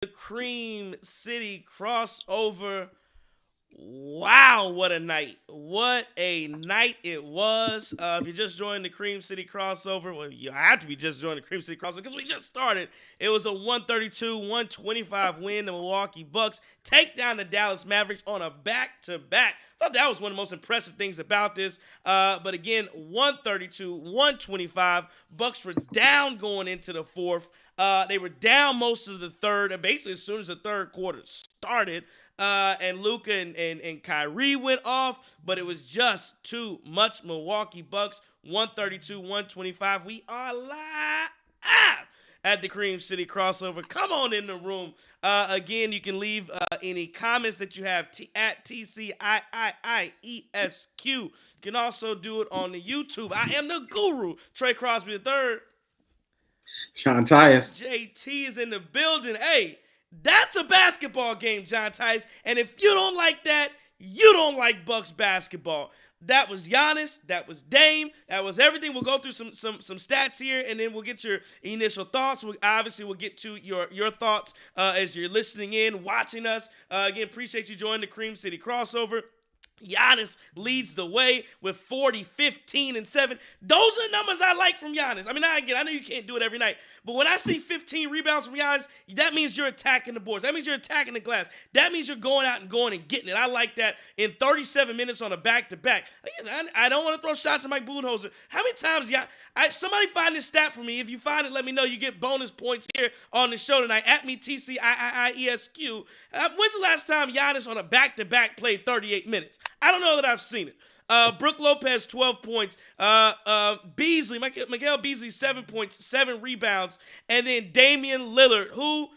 The Cream City crossover. Wow, what a night. What a night it was. If you just joined the Cream City crossover, well, you have to be just joining the Cream City crossover because we just started. It was a 132-125 win. The Milwaukee Bucks take down the Dallas Mavericks on a back-to-back. Thought that was one of the most impressive things about this. But again, 132-125. Bucks were down going into the fourth. They were down most of the third, and basically as soon as the third quarter started, and Luka and Kyrie went off, but it was just too much. Milwaukee Bucks, 132-125. We are live at the Cream City crossover. Come on in the room. Again, you can leave any comments that you have at TCIIIESQ. You can also do it on the YouTube. I am the guru, Trey Crosby III. Sean Tyus. JT is in the building. Hey, that's a basketball game, John Tyus. And if you don't like that, you don't like Bucks basketball. That was Giannis. That was Dame. That was everything. We'll go through some stats here, and then we'll get your initial thoughts. We'll get to your thoughts as you're listening in, watching us. Again, appreciate you joining the Cream City crossover. Giannis leads the way with 40, 15, and 7. Those are the numbers I like from Giannis. I mean, I know you can't do it every night, but when I see 15 rebounds from Giannis, that means you're attacking the boards. That means you're attacking the glass. That means you're going out and getting it. I like that in 37 minutes on a back-to-back. Again, I don't want to throw shots at Mike Budenholzer. How many times, somebody find this stat for me. If you find it, let me know. You get bonus points here on the show tonight. At me, TCIIESQ. When's the last time Giannis on a back-to-back played 38 minutes? I don't know that I've seen it. Brook Lopez, 12 points. Beasley, Miguel Beasley, 7 points, 7 rebounds. And then Damian Lillard, who,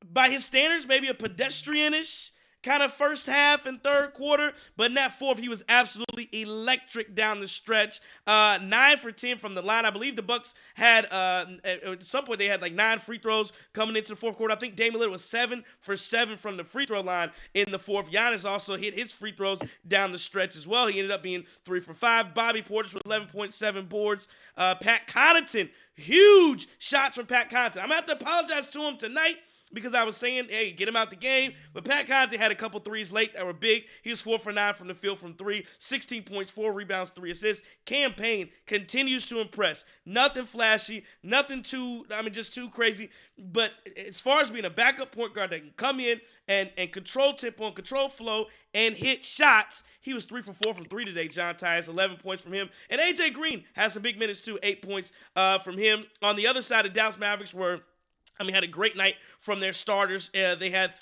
by his standards, maybe a pedestrian-ish kind of first half and third quarter, but in that fourth, he was absolutely electric down the stretch. 9 for 10 from the line. I believe the Bucks had, at some point, they had like 9 free throws coming into the fourth quarter. I think Damian Lillard was 7 for 7 from the free throw line in the fourth. Giannis also hit his free throws down the stretch as well. He ended up being 3 for 5. Bobby Portis with 11.7 boards. Pat Connaughton, huge shots from Pat Connaughton. I'm going to have to apologize to him tonight, because I was saying, hey, get him out the game. But Pat Connaughton had a couple threes late that were big. He was 4 for 9 from the field from 3, 16 points, 4 rebounds, 3 assists. Cam Payne continues to impress. Nothing flashy, nothing just too crazy. But as far as being a backup point guard that can come in and control tempo and control flow and hit shots, he was 3 for 4 from 3 today, John Tyus, 11 points from him. And A.J. Green has some big minutes too, 8 points from him. On the other side, the Dallas Mavericks had a great night from their starters. They got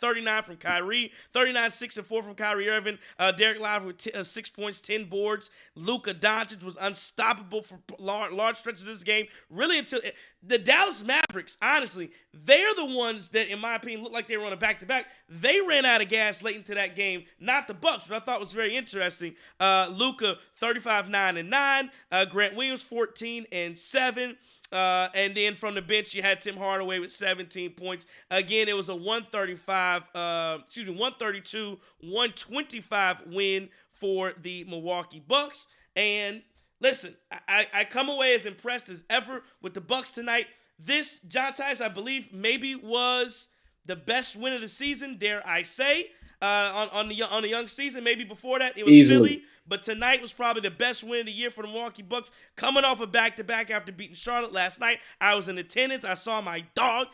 39 from Kyrie, 39, 6, and 4 from Kyrie Irving. Derek Lively with 6 points, 10 boards. Luka Doncic was unstoppable for large stretches of this game, really until the Dallas Mavericks, honestly, they're the ones that, in my opinion, looked like they were on a back-to-back. They ran out of gas late into that game, not the Bucks, but I thought was very interesting. Luka, 35, 9, and 9. Grant Williams, 14 and 7. And then from the bench, you had Tim Hardaway with 17 points. Again, it was a 132-125 win for the Milwaukee Bucks. And listen, I come away as impressed as ever with the Bucks tonight. This, John Tyus, I believe, maybe was the best win of the season, dare I say, on the young season. Maybe before that, it was Easily. Philly. But tonight was probably the best win of the year for the Milwaukee Bucks, coming off a back-to-back after beating Charlotte last night. I was in attendance. I saw my dog,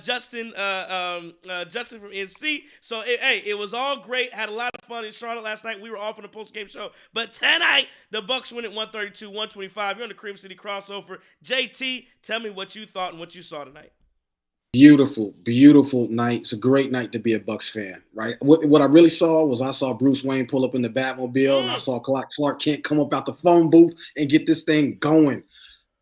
Justin from NC. So, it was all great. Had a lot of fun in Charlotte last night. We were off on the post-game show. But tonight, the Bucks win at 132-125. You're on the Cream City crossover. JT, tell me what you thought and what you saw tonight. Beautiful, beautiful night. It's a great night to be a Bucks fan, right? What I really saw was I saw Bruce Wayne pull up in the Batmobile, and I saw Clark Kent come up out the phone booth and get this thing going.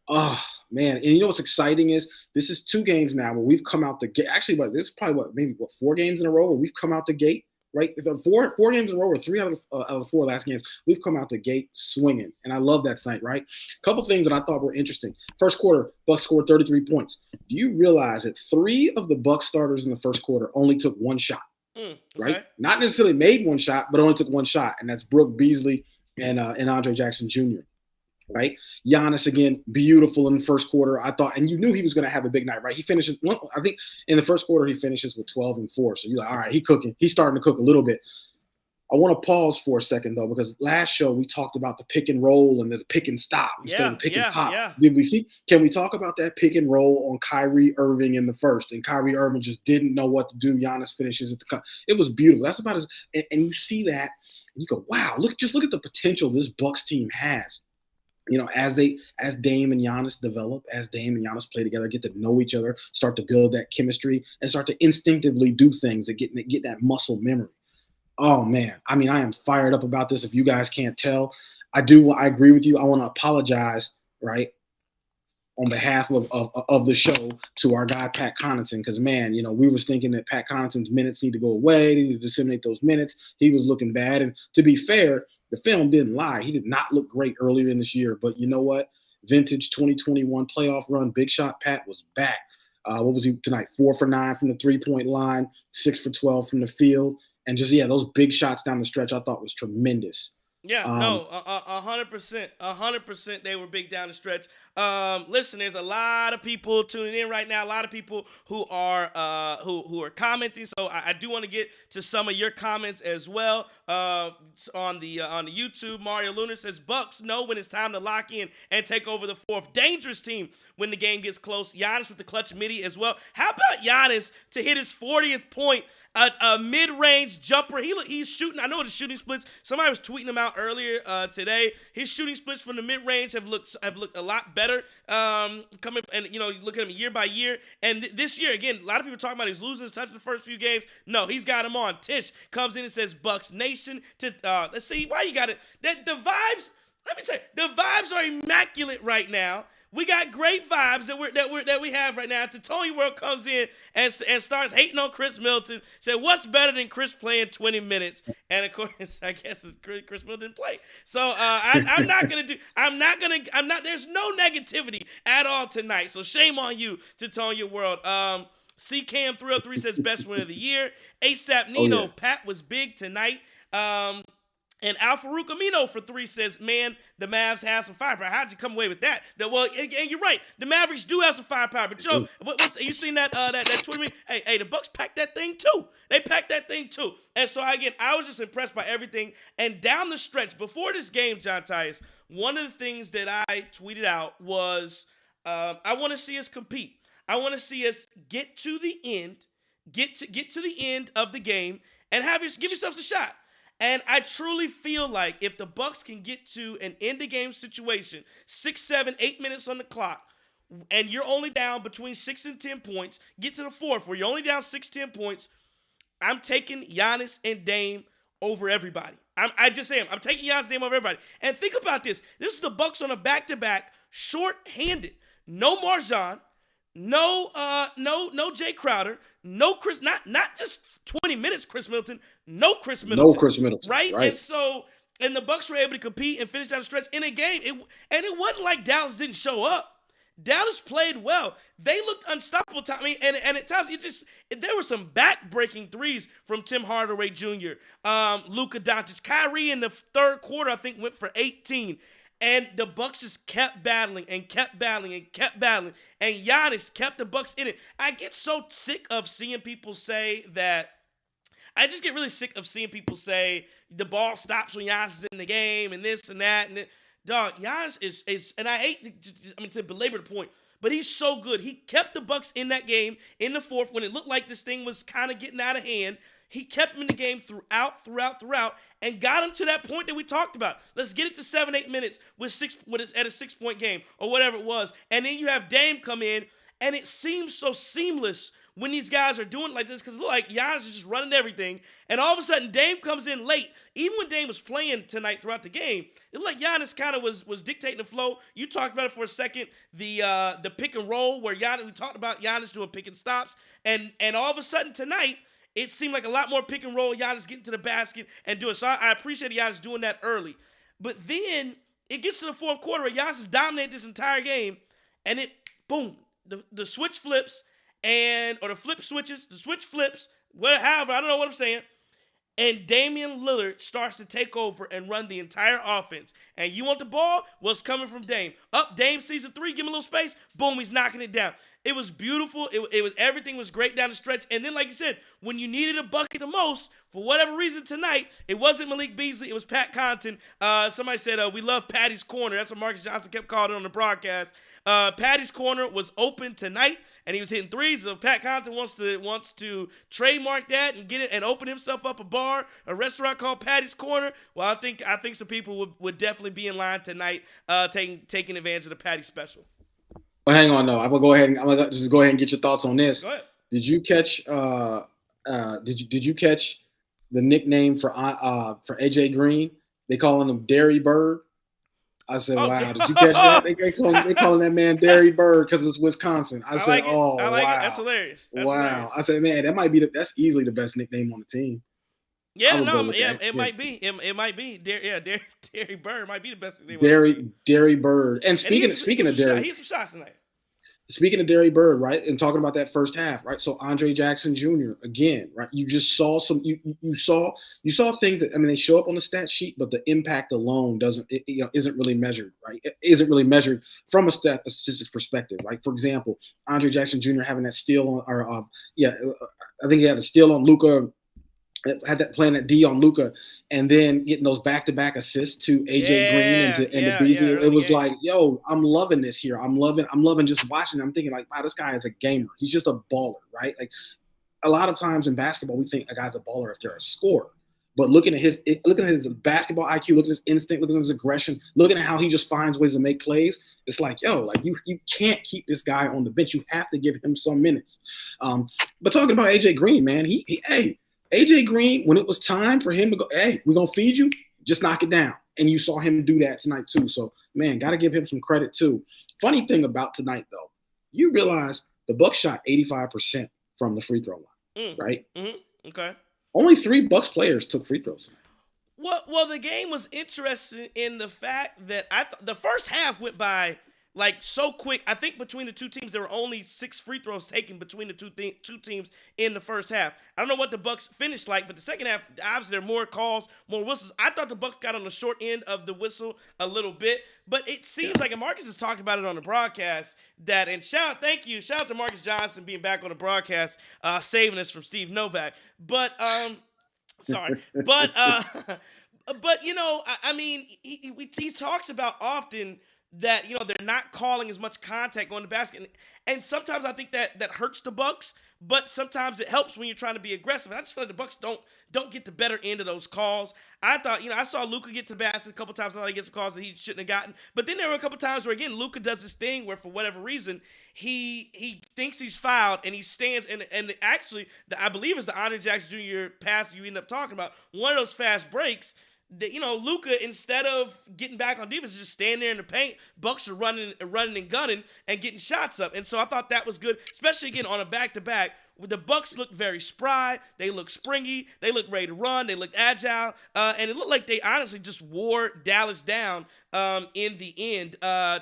Oh, man. And you know what's exciting is this is 2 games now where we've come out the gate. Actually, this is probably 4 games in a row where we've come out the gate, right? The four games in a row, or 3 out of the 4 last games, we've come out the gate swinging. And I love that tonight, right? A couple things that I thought were interesting. First quarter, Bucks scored 33 points. Do you realize that 3 of the Bucks starters in the first quarter only took 1 shot, right? Not necessarily made 1 shot, but only took 1 shot. And that's Brooke Beasley and Andre Jackson Jr. right? Giannis again, beautiful in the first quarter. I thought, and you knew he was going to have a big night, right? He finishes, well, I think in the first quarter he finishes with 12 and 4. So you're like, all right, he's cooking. He's starting to cook a little bit. I want to pause for a second though, because last show we talked about the pick and roll and the pick and stop instead of the pick and pop. Yeah. Did we see? Can we talk about that pick and roll on Kyrie Irving in the first? And Kyrie Irving just didn't know what to do. Giannis finishes at the cut. It was beautiful. That's about as, and you see that, and you go, wow, look at the potential this Bucks team has. You know, as Dame and Giannis develop, as Dame and Giannis play together, get to know each other, start to build that chemistry, and start to instinctively do things that get that muscle memory. Oh man, I mean, I am fired up about this. If you guys can't tell, I agree with you. I want to apologize, right, on behalf of the show to our guy Pat Connaughton, because man, you know, we was thinking that Pat Connaughton's minutes need to go away. They need to disseminate those minutes. He was looking bad, and to be fair, the film didn't lie. He did not look great earlier in this year, but you know what? Vintage 2021 playoff run, big shot Pat was back. What was he tonight? 4 for 9 from the 3-point line, 6 for 12 from the field. And just, those big shots down the stretch I thought was tremendous. Yeah, no, 100%, 100%. They were big down the stretch. Listen, there's a lot of people tuning in right now. A lot of people who are who are commenting. So I do want to get to some of your comments as well. On the YouTube, Mario Lunar says Bucks know when it's time to lock in and take over the fourth. Dangerous team when the game gets close. Giannis with the clutch midi as well. How about Giannis to hit his 40th point? A mid-range jumper. He's shooting. I know the shooting splits. Somebody was tweeting him out earlier today. His shooting splits from the mid-range have looked a lot better. Coming and you look at him year by year. And this year again, a lot of people talking about he's losing his touch in the first few games. No, he's got him on. Tish comes in and says Bucks Nation. Let's see why you got it. The vibes. Let me tell you, the vibes are immaculate right now. We got great vibes that we have right now. To Tony World comes in and starts hating on Chris Middleton. Said, "What's better than Chris playing 20 minutes?" And of course, I guess it's Chris Middleton didn't play. So I'm not gonna. There's no negativity at all tonight. So shame on you, to Tony World. C Cam 303 says best win of the year. ASAP Nino, Pat was big tonight. And Al Farouk Amino for 3 says, man, the Mavs have some firepower. How'd you come away with that? Well, and you're right. The Mavericks do have some firepower. But, you seen that Twitter meme? Hey, the Bucks packed that thing, too. They packed that thing, too. And so, again, I was just impressed by everything. And down the stretch, before this game, John Tyus, one of the things that I tweeted out was I want to see us compete. I want to see us get to the end, get to the end of the game, and give yourselves a shot. And I truly feel like if the Bucks can get to an end-of-game situation, 6, 7, 8 minutes on the clock, and you're only down between 6 and 10 points, get to the fourth where you're only down 6, 10 points, I'm taking Giannis and Dame over everybody. I just am. I'm taking Giannis and Dame over everybody. And think about this. This is the Bucks on a back-to-back, short-handed. No Marjan, no Jay Crowder, no Chris, not just 20 minutes Chris Middleton, no Chris Middleton. Right? And the Bucks were able to compete and finish down the stretch in a game. It wasn't like Dallas didn't show up. Dallas played well. They looked unstoppable. And at times there were some back-breaking threes from Tim Hardaway Jr., Luka Doncic. Kyrie in the third quarter, I think, went for 18. And the Bucks just kept battling and kept battling and kept battling. And Giannis kept the Bucks in it. I get so sick of seeing people say that. I just get really sick of seeing people say the ball stops when Giannis is in the game and this and that. And dog, Giannis is, and I hate to belabor the point, but he's so good. He kept the Bucks in that game in the fourth when it looked like this thing was kind of getting out of hand. He kept him in the game throughout, and got him to that point that we talked about. Let's get it to 7, 8 minutes at a 6-point game or whatever it was. And then you have Dame come in, and it seems so seamless when these guys are doing it like this, because it looked like Giannis is just running everything. And all of a sudden, Dame comes in late. Even when Dame was playing tonight throughout the game, it looked like Giannis kind of was dictating the flow. You talked about it for a second, the pick and roll where we talked about Giannis doing pick and stops. And all of a sudden tonight, it seemed like a lot more pick and roll, Giannis getting to the basket and doing. So I appreciate Giannis doing that early. But then it gets to the fourth quarter where Giannis has dominated this entire game, and boom, the switch flips, or the flip switches, the switch flips, however, I don't know what I'm saying. and Damian Lillard starts to take over and run the entire offense. And you want the ball? Well, it's coming from Dame. Up, Dame season 3, give him a little space. Boom, he's knocking it down. It was beautiful. It was everything was great down the stretch. And then, like you said, when you needed a bucket the most, for whatever reason tonight, it wasn't Malik Beasley. It was Pat Connaughton. Somebody said, we love Patty's Corner. That's what Marcus Johnson kept calling it on the broadcast. Patty's Corner was open tonight, and he was hitting threes. So if Pat Connaughton wants to trademark that and get it and open himself up a restaurant called Patty's Corner, well, I think some people would definitely be in line tonight, taking advantage of the Patty special. Well, hang on, no. I'm gonna just go ahead and get your thoughts on this. Go ahead. Did you catch? Did you catch the nickname for AJ Green? They calling him Derry Bird. I said, wow. Did you catch that? They calling that man Derry Bird because it's Wisconsin. I said, wow. It. That's hilarious. That's hilarious. I said, man, that's easily the best nickname on the team. Yeah, it might be. It might be. Derry Bird might be the best nickname. Derry Bird. And speaking of Derry, he had some shots tonight. Speaking of Derry Bird, right, and talking about that first half, right? So Andre Jackson Jr. again, right? You just saw you saw things that, I mean, they show up on the stat sheet, but the impact alone isn't really measured, right? It isn't really measured from a statistics perspective, right? For example, Andre Jackson Jr. having that steal on, I think he had a steal on Luka. Had that playing that D on Luka, and then getting those back-to-back assists to AJ Green and to Beasley. It was like, yo, I'm loving this here. I'm loving just watching. I'm thinking like, wow, this guy is a gamer. He's just a baller, right? Like a lot of times in basketball, we think a guy's a baller if they're a scorer. But looking at his basketball IQ, looking at his instinct, looking at his aggression, looking at how he just finds ways to make plays, it's like, yo, like you can't keep this guy on the bench. You have to give him some minutes. But talking about AJ Green, man, AJ Green, when it was time for him to go, hey, we're going to feed you, just knock it down. And you saw him do that tonight too. So, man, got to give him some credit too. Funny thing about tonight, though, you realize the Bucks shot 85% from the free throw line, right? Mm-hmm. Okay. Only 3 Bucks players took free throws. Well, the game was interesting in the fact that the first half went by like so quick. I think between the two teams, there were only 6 free throws taken between the two teams in the first half. I don't know what the Bucks finished like, but the second half, obviously there are more calls, more whistles. I thought the Bucks got on the short end of the whistle a little bit, but it seems like, and Marcus has talked about it on the broadcast, that, and shout out to Marcus Johnson being back on the broadcast, saving us from Steve Novak. But sorry, but you know, I mean, he talks about often that, you know, they're not calling as much contact on the basket. And sometimes I think that hurts the Bucks, but sometimes it helps when you're trying to be aggressive. And I just feel like the Bucks don't get the better end of those calls. I thought, you know, I saw Luka get to the basket a couple times. I thought he gets some calls that he shouldn't have gotten. But then there were a couple times where, again, Luka does this thing where, for whatever reason, he thinks he's fouled and he stands. And actually, I believe it's the Andre Jackson Jr. pass you end up talking about. One of those fast breaks, you know, Luka, instead of getting back on defense, just stand there in the paint. Bucks are running and gunning and getting shots up. And so I thought that was good, especially, again, on a back-to-back. The Bucks looked very spry. They looked springy. They looked ready to run. They looked agile. And it looked like they honestly just wore Dallas down in the end.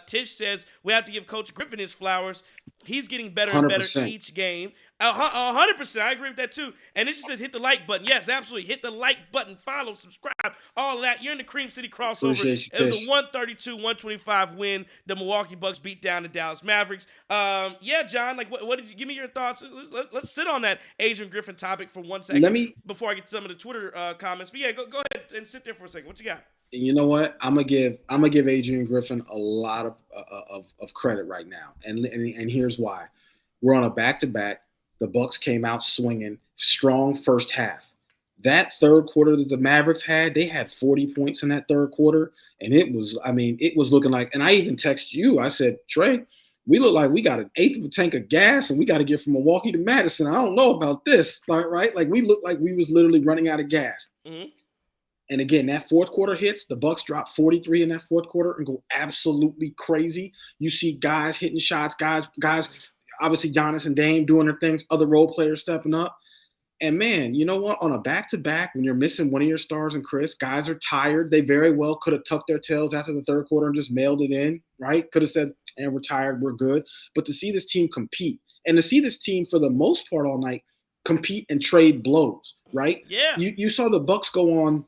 Tish says we have to give Coach Griffin his flowers. He's getting better and better 100%. each game. 100%. I agree with that too. And it just says hit the like button. Yes, absolutely. Hit the like button. Follow, subscribe, all of that. You're in the Cream City crossover. It was a 132-125 win. The Milwaukee Bucks beat down the Dallas Mavericks. Yeah, John, like what did you give me your thoughts? Let's sit on that Adrian Griffin topic for 1 second before I get to some of the Twitter comments. But yeah, go ahead and sit there for a second. What you got? You know what? I'm gonna give Adrian Griffin a lot of credit right now, and here's why. We're on a back-to-back. The Bucks came out swinging, strong first half. That third quarter that the Mavericks had, they had 40 points in that third quarter, and it was looking like. And I even texted you. I said, Trey, we look like we got an eighth of a tank of gas, and we got to get from Milwaukee to Madison. I don't know about this, right? Like we looked like we was literally running out of gas. Mm-hmm. And again, that fourth quarter hits, the Bucks drop 43 in that fourth quarter and go absolutely crazy. You see guys hitting shots, guys, obviously Giannis and Dame doing their things, other role players stepping up. And man, you know what? On a back-to-back, when you're missing one of your stars and Chris, guys are tired. They very well could have tucked their tails after the third quarter and just mailed it in, right? Could have said, and we're tired, we're good. But to see this team compete and to see this team for the most part all night compete and trade blows, right? Yeah. You saw the Bucks go on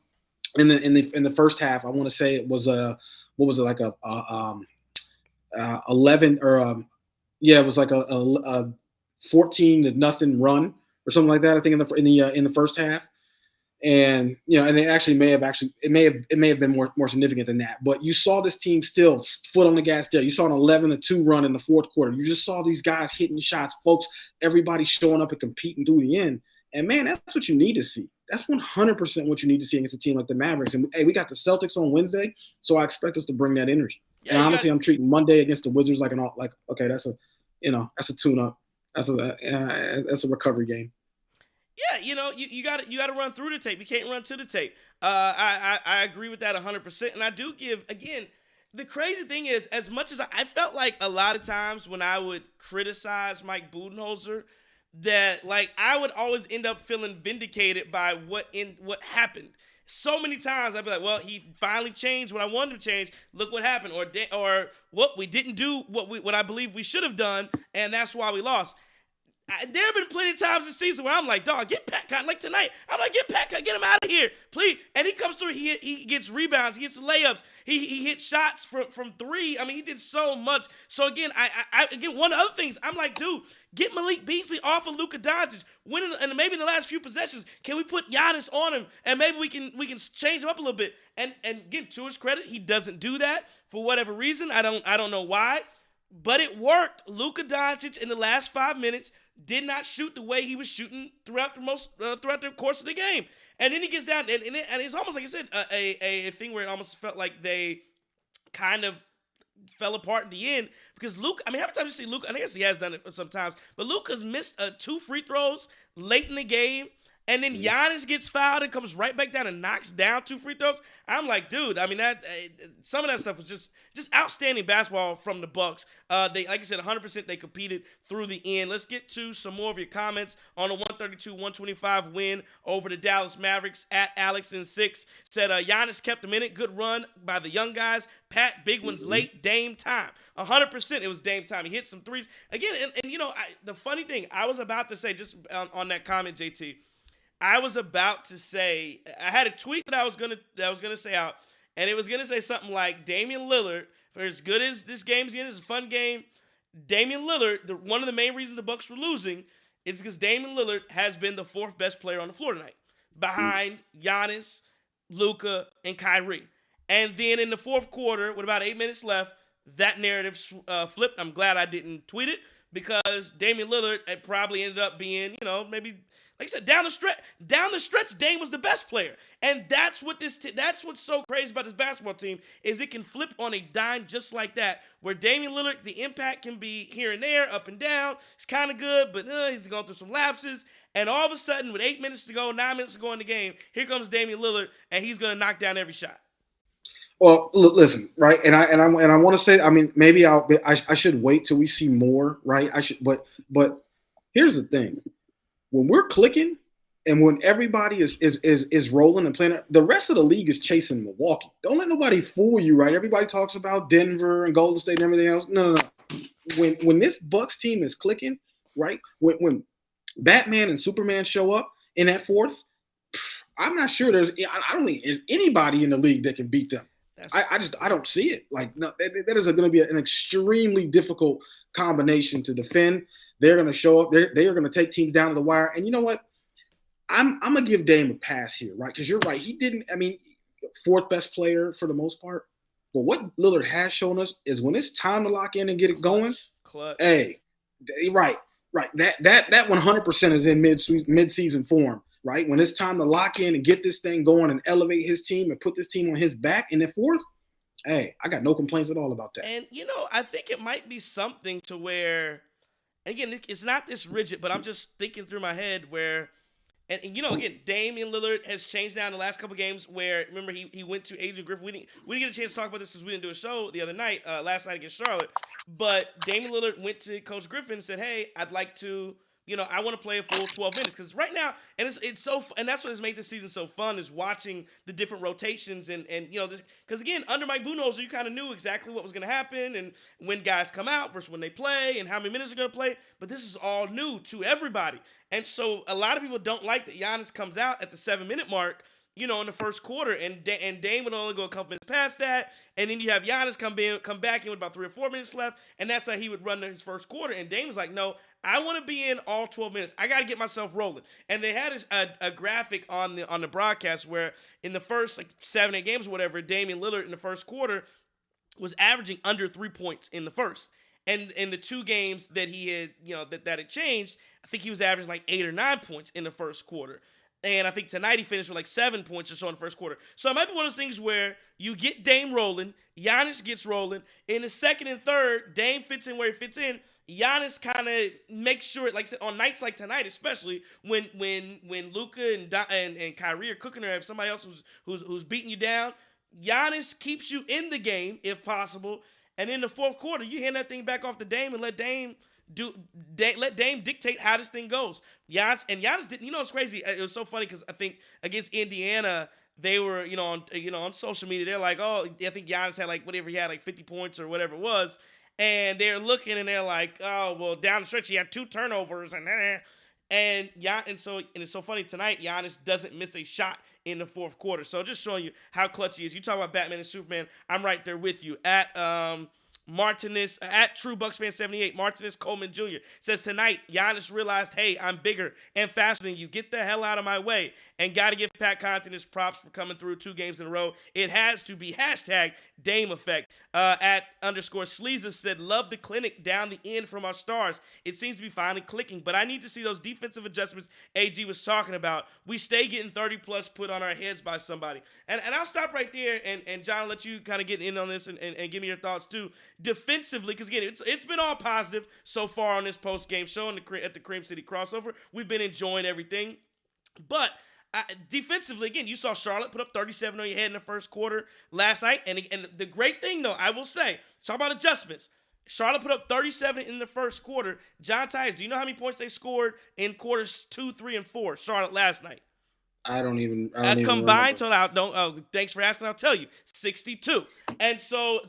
in the first half. I want to say it was what was it, like a 11 or it was like a 14-0 run or something like that. I think in the first half. And and it may have been more significant than that. But you saw this team still foot on the gas there. You saw an 11-2 run in the fourth quarter. You just saw these guys hitting shots, folks. Everybody showing up and competing through the end. And man, that's what you need to see. That's 100% what you need to see against a team like the Mavericks. And hey, we got the Celtics on Wednesday, so I expect us to bring that energy. Yeah, and honestly, I'm treating Monday against the Wizards like okay, that's a tune-up. That's a recovery game. Yeah, you got to run through the tape. You can't run to the tape. I agree with that 100%. And I do give, again, the crazy thing is, as much as I felt like a lot of times when I would criticize Mike Budenholzer, that like I would always end up feeling vindicated by what happened. So many times I'd be like, well, he finally changed what I wanted to change. Look what happened, or what we didn't do, what I believe we should have done, and that's why we lost. There have been plenty of times this season where I'm like, dog, get Pat Connaughton. Like tonight, I'm like, get Pat Connaughton, get him out of here, please. And he comes through, he gets rebounds, he gets layups, he hits shots from three. I mean, he did so much. So again, again, one of the other things, I'm like, dude, get Malik Beasley off of Luka Doncic. And maybe in the last few possessions, can we put Giannis on him, and maybe we can change him up a little bit. And again, to his credit, he doesn't do that for whatever reason. I don't know why, but it worked. Luka Doncic in the last 5 minutes did not shoot the way he was shooting throughout the course of the game. And then he gets down, and it's almost like I said, a thing where it almost felt like they kind of fell apart in the end, because Luka, I mean, how many times you see Luka, I guess he has done it sometimes, but Luka's missed 2 free throws late in the game, and then Giannis gets fouled and comes right back down and knocks down 2 free throws. I'm like, dude, I mean, that some of that stuff was just outstanding basketball from the Bucks. They, like I said, 100% they competed through the end. Let's get to some more of your comments on a 132-125 win over the Dallas Mavericks. At Alex6 said, Giannis kept him in it. Good run by the young guys. Pat, big one's late. Dame time. 100% it was Dame time. He hit some threes. Again, and the funny thing, I was about to say, just on that comment, JT, I was about to say, I had a tweet that I was gonna say out, and it was gonna say something like, Damian Lillard, for as good as this game's getting, it's a fun game. Damian Lillard, one of the main reasons the Bucks were losing is because Damian Lillard has been the 4th best player on the floor tonight, behind Giannis, Luka, and Kyrie. And then in the fourth quarter, with about 8 minutes left, that narrative flipped. I'm glad I didn't tweet it, because Damian Lillard probably ended up being, maybe, like I said, down the stretch, Dame was the best player. And that's what's so crazy about this basketball team, is it can flip on a dime just like that, where Damian Lillard, the impact can be here and there, up and down. It's kind of good, but he's going through some lapses. And all of a sudden, with 8 minutes to go, 9 minutes to go in the game, here comes Damian Lillard, and he's going to knock down every shot. Well, listen, right, and I want to say, I mean, maybe I should wait till we see more, right? But here's the thing: when we're clicking, and when everybody is rolling and playing, the rest of the league is chasing Milwaukee. Don't let nobody fool you, right? Everybody talks about Denver and Golden State and everything else. No. When this Bucks team is clicking, right? When Batman and Superman show up in that fourth, I'm not sure I don't think there's anybody in the league that can beat them. I don't see it. Like, no, that is going to be an extremely difficult combination to defend. They're going to show up. They are going to take teams down to the wire. And you know what? I'm going to give Dame a pass here, right? Because you're right. He didn't, 4th best player for the most part. But what Lillard has shown us is when it's time to lock in and get it going, clutch. Hey, right. That 100% is in mid-season form. Right? When it's time to lock in and get this thing going and elevate his team and put this team on his back in the fourth, hey, I got no complaints at all about that. And, I think it might be something to where, again, it's not this rigid, but I'm just thinking through my head where, and again, Damian Lillard has changed now in the last couple games where, remember, he went to Adrian Griffin. We didn't get a chance to talk about this because we didn't do a show the other night, last night against Charlotte. But Damian Lillard went to Coach Griffin and said, hey, I'd like to I want to play a full 12 minutes because right now, and and that's what has made this season so fun is watching the different rotations and this because again under Mike Budenholzer you kind of knew exactly what was going to happen and when guys come out versus when they play and how many minutes they're going to play, but this is all new to everybody, and so a lot of people don't like that Giannis comes out at the 7-minute mark. In the first quarter, and Dame would only go a couple minutes past that, and then you have Giannis come back in with about 3 or 4 minutes left, and that's how he would run his first quarter. And Dame was like, "No, I want to be in all 12 minutes. I got to get myself rolling." And they had a graphic on the broadcast where in the first 7-8 games or whatever, Damian Lillard in the first quarter was averaging under 3 points in the first. And in the 2 games that he had, that it changed, I think he was averaging 8 or 9 points in the first quarter. And I think tonight he finished with 7 points or so in the first quarter. So it might be one of those things where you get Dame rolling, Giannis gets rolling. In the second and third, Dame fits in where he fits in. Giannis kind of makes sure, like I said, on nights like tonight, especially when Luka and Kyrie are cooking or have somebody else who's beating you down, Giannis keeps you in the game if possible. And in the fourth quarter, you hand that thing back off to Dame and let Dame dictate how this thing goes. Giannis didn't. It's crazy. It was so funny because I think against Indiana they were on social media they're like, oh, I think Giannis had whatever he had 50 points or whatever it was, and they're looking and they're like, oh well, down the stretch he had 2 turnovers and it's so funny tonight Giannis doesn't miss a shot in the fourth quarter. So just showing you how clutch he is. You talk about Batman and Superman. I'm right there with you. At Martinez, at True Bucks Fan 78, Martinez Coleman Jr. says tonight, Giannis realized, hey, I'm bigger and faster than you. Get the hell out of my way. And got to give Pat Connaughton his props for coming through 2 games in a row. It has to be hashtag Dame effect. At underscore Sleeza said, love the clinic down the end from our stars. It seems to be finally clicking, but I need to see those defensive adjustments AG was talking about. We stay getting 30 plus put on our heads by somebody. And I'll stop right there and John, I'll let you kind of get in on this and give me your thoughts too. Defensively, because again, it's been all positive so far on this post-game show at the Cream City crossover. We've been enjoying everything. But defensively, again, you saw Charlotte put up 37 on your head in the first quarter last night. And the great thing, though, I will say, talk about adjustments. Charlotte put up 37 in the first quarter. John Tyus, do you know how many points they scored in quarters 2, 3, and 4, Charlotte last night? I don't even combined total. Thanks for asking. I'll tell you, 62. And so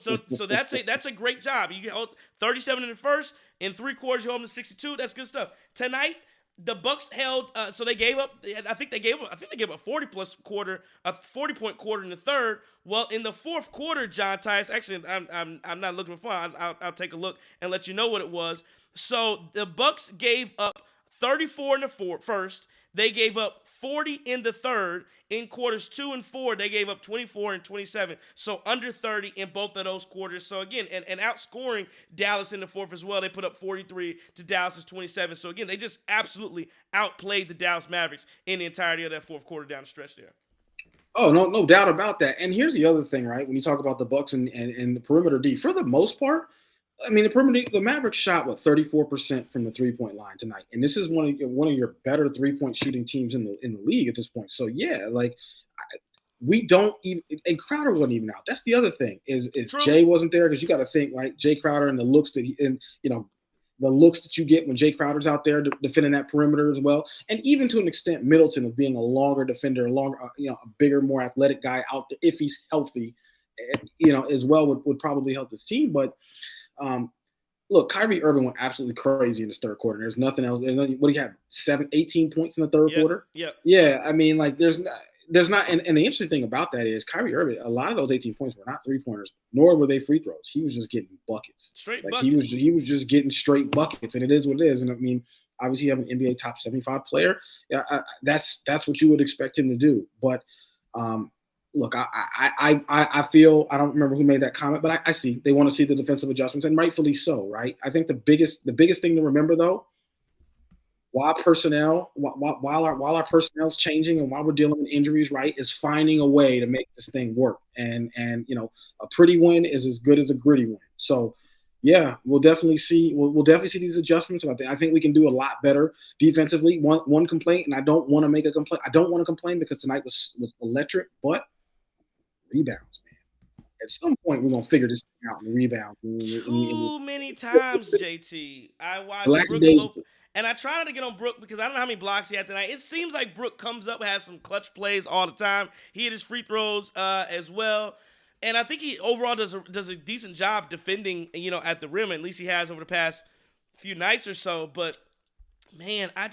that's a great job. You get 37 in the first, in 3 quarters you hold them to 62. That's good stuff. Tonight the Bucks held. So they gave up. I think they gave up 40 plus quarter, a 40-point quarter in the third. Well, in the fourth quarter, John Tyus. Actually, I'm not looking for. I'll take a look and let you know what it was. So the Bucks gave up 34 in the first. They gave up 40 in the third. In quarters 2 and 4, they gave up 24 and 27. So under 30 in both of those quarters. So again, and outscoring Dallas in the fourth as well. They put up 43 to Dallas's 27. So again, they just absolutely outplayed the Dallas Mavericks in the entirety of that fourth quarter down the stretch there. Oh, no doubt about that. And here's the other thing, right? When you talk about the Bucks and the perimeter D, for the most part, I mean, the Mavericks shot 34% from the 3-point line tonight, and this is one of your better 3-point shooting teams in the league at this point. So yeah, we don't even, and Crowder wasn't even out. That's the other thing is Jay wasn't there, because you got to think Jay Crowder and the looks that the looks that you get when Jay Crowder's out there defending that perimeter as well, and even to an extent Middleton of being a longer defender, a bigger, more athletic guy out there if he's healthy, as well would probably help this team, but. Look, Kyrie Irving went absolutely crazy in the third quarter. There's nothing else. What do you have? 18 points in the third quarter? Yeah. Yeah. I mean, there's not. And the interesting thing about that is Kyrie Irving, a lot of those 18 points were not 3-pointers, nor were they free throws. He was just getting buckets. Straight buckets. He was just getting straight buckets, and it is what it is. And I mean, obviously you have an NBA top 75 player. Yeah, that's what you would expect him to do. But, look, I feel, I don't remember who made that comment, but I see they want to see the defensive adjustments, and rightfully so, right? I think the biggest thing to remember, though, while our personnel's changing and while we're dealing with injuries, right, is finding a way to make this thing work. And a pretty win is as good as a gritty win. So yeah, we'll definitely see these adjustments. I think we can do a lot better defensively. One complaint, and I don't want to make a complaint. I don't want to complain because tonight was electric, but rebounds, man. At some point, we're gonna figure this thing out in the rebounds. Too many times, JT. I watched And I try not to get on Brook because I don't know how many blocks he had tonight. It seems like Brook comes up, has some clutch plays all the time. He hit his free throws as well. And I think he overall does a decent job defending, at the rim. At least he has over the past few nights or so. But, man, I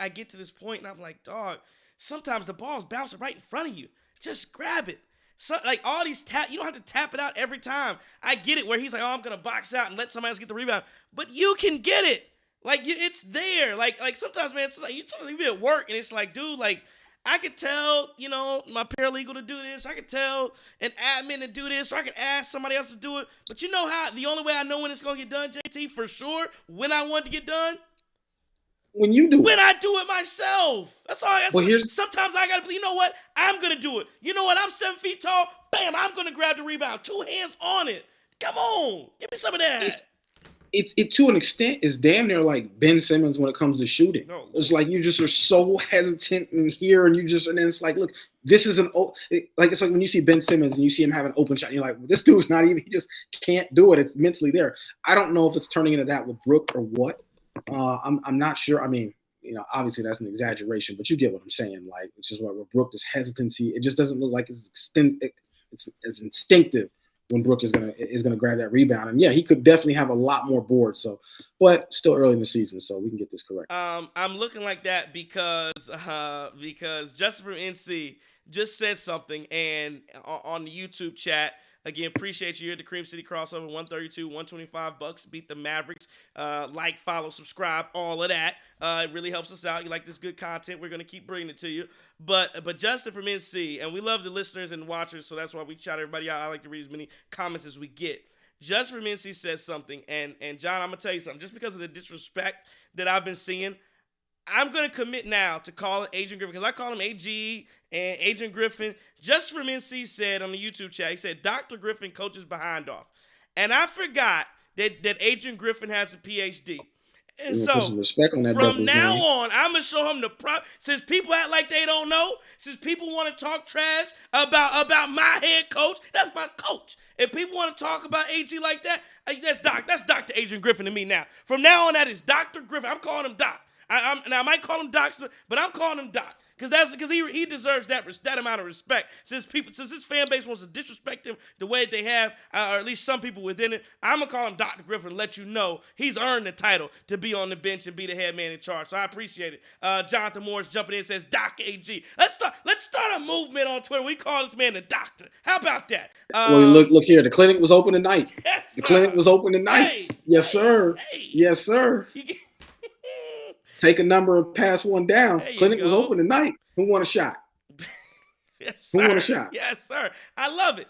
get to this point and I'm like, dog, sometimes the ball's bouncing right in front of you. Just grab it. So, like, all these you don't have to tap it out every time. I get it where he's like, oh, I'm going to box out and let somebody else get the rebound. But you can get it. Like, it's there. Like sometimes, man, you be at work and it's like, dude, like, I could tell, my paralegal to do this. I could tell an admin to do this. Or I could ask somebody else to do it. But you know how, the only way I know when it's going to get done, JT, for sure, when I want to get done? When you do it. When I do it myself. That's all. Sometimes I got to, you know what? I'm going to do it. You know what? I'm 7 feet tall. Bam, I'm going to grab the rebound. 2 hands on it. Come on. Give me some of that. It to an extent is damn near like Ben Simmons when it comes to shooting. No. It's like you just are so hesitant in here, and then it's like, look, this is it's like when you see Ben Simmons and you see him have an open shot, and you're like, well, this dude's not even, he just can't do it. It's mentally there. I don't know if it's turning into that with Brook or what. I'm not sure. I mean, obviously that's an exaggeration, but you get what I'm saying. Like, it's just like with Brook, this hesitancy, it just doesn't look like it's instinctive when Brook is gonna grab that rebound. And yeah, he could definitely have a lot more boards. So, but still early in the season, so we can get this correct. I'm looking like that because Justin from NC just said something, and on the YouTube chat. Again, appreciate you. You're at the Cream City crossover, 132, 125 Bucks. Beat the Mavericks. Like, follow, subscribe, all of that. It really helps us out. You like this good content, we're going to keep bringing it to you. But Justin from NC, and we love the listeners and watchers, so that's why we shout everybody out. I like to read as many comments as we get. Justin from NC says something, and John, I'm going to tell you something. Just because of the disrespect that I've been seeing, I'm going to commit now to calling Adrian Griffin, because I call him AG and Adrian Griffin. Just from NC said on the YouTube chat, he said, Dr. Griffin coaches behind off. And I forgot that Adrian Griffin has a PhD. And so from now on, I'm going to show him the prop. Since people act like they don't know, since people want to talk trash about my head coach, that's my coach. If people want to talk about AG like that, that's Dr. Adrian Griffin to me now. From now on, that is Dr. Griffin. I'm calling him Doc. I might call him Doc, but I'm calling him Doc because he deserves that amount of respect. Since his fan base wants to disrespect him the way they have, or at least some people within it, I'm gonna call him Dr. Griffin and let you know he's earned the title to be on the bench and be the head man in charge. So I appreciate it. Jonathan Morris jumping in and says Doc AG. Let's start a movement on Twitter. We call this man the doctor. How about that? Well, look here. The clinic was open tonight. Yes, sir. The clinic was open tonight. Hey, yes, sir. Hey. Yes, sir. Take a number and pass one down. Clinic was open tonight. Who want a shot? Yes, sir. Who want a shot? Yes, sir. I love it.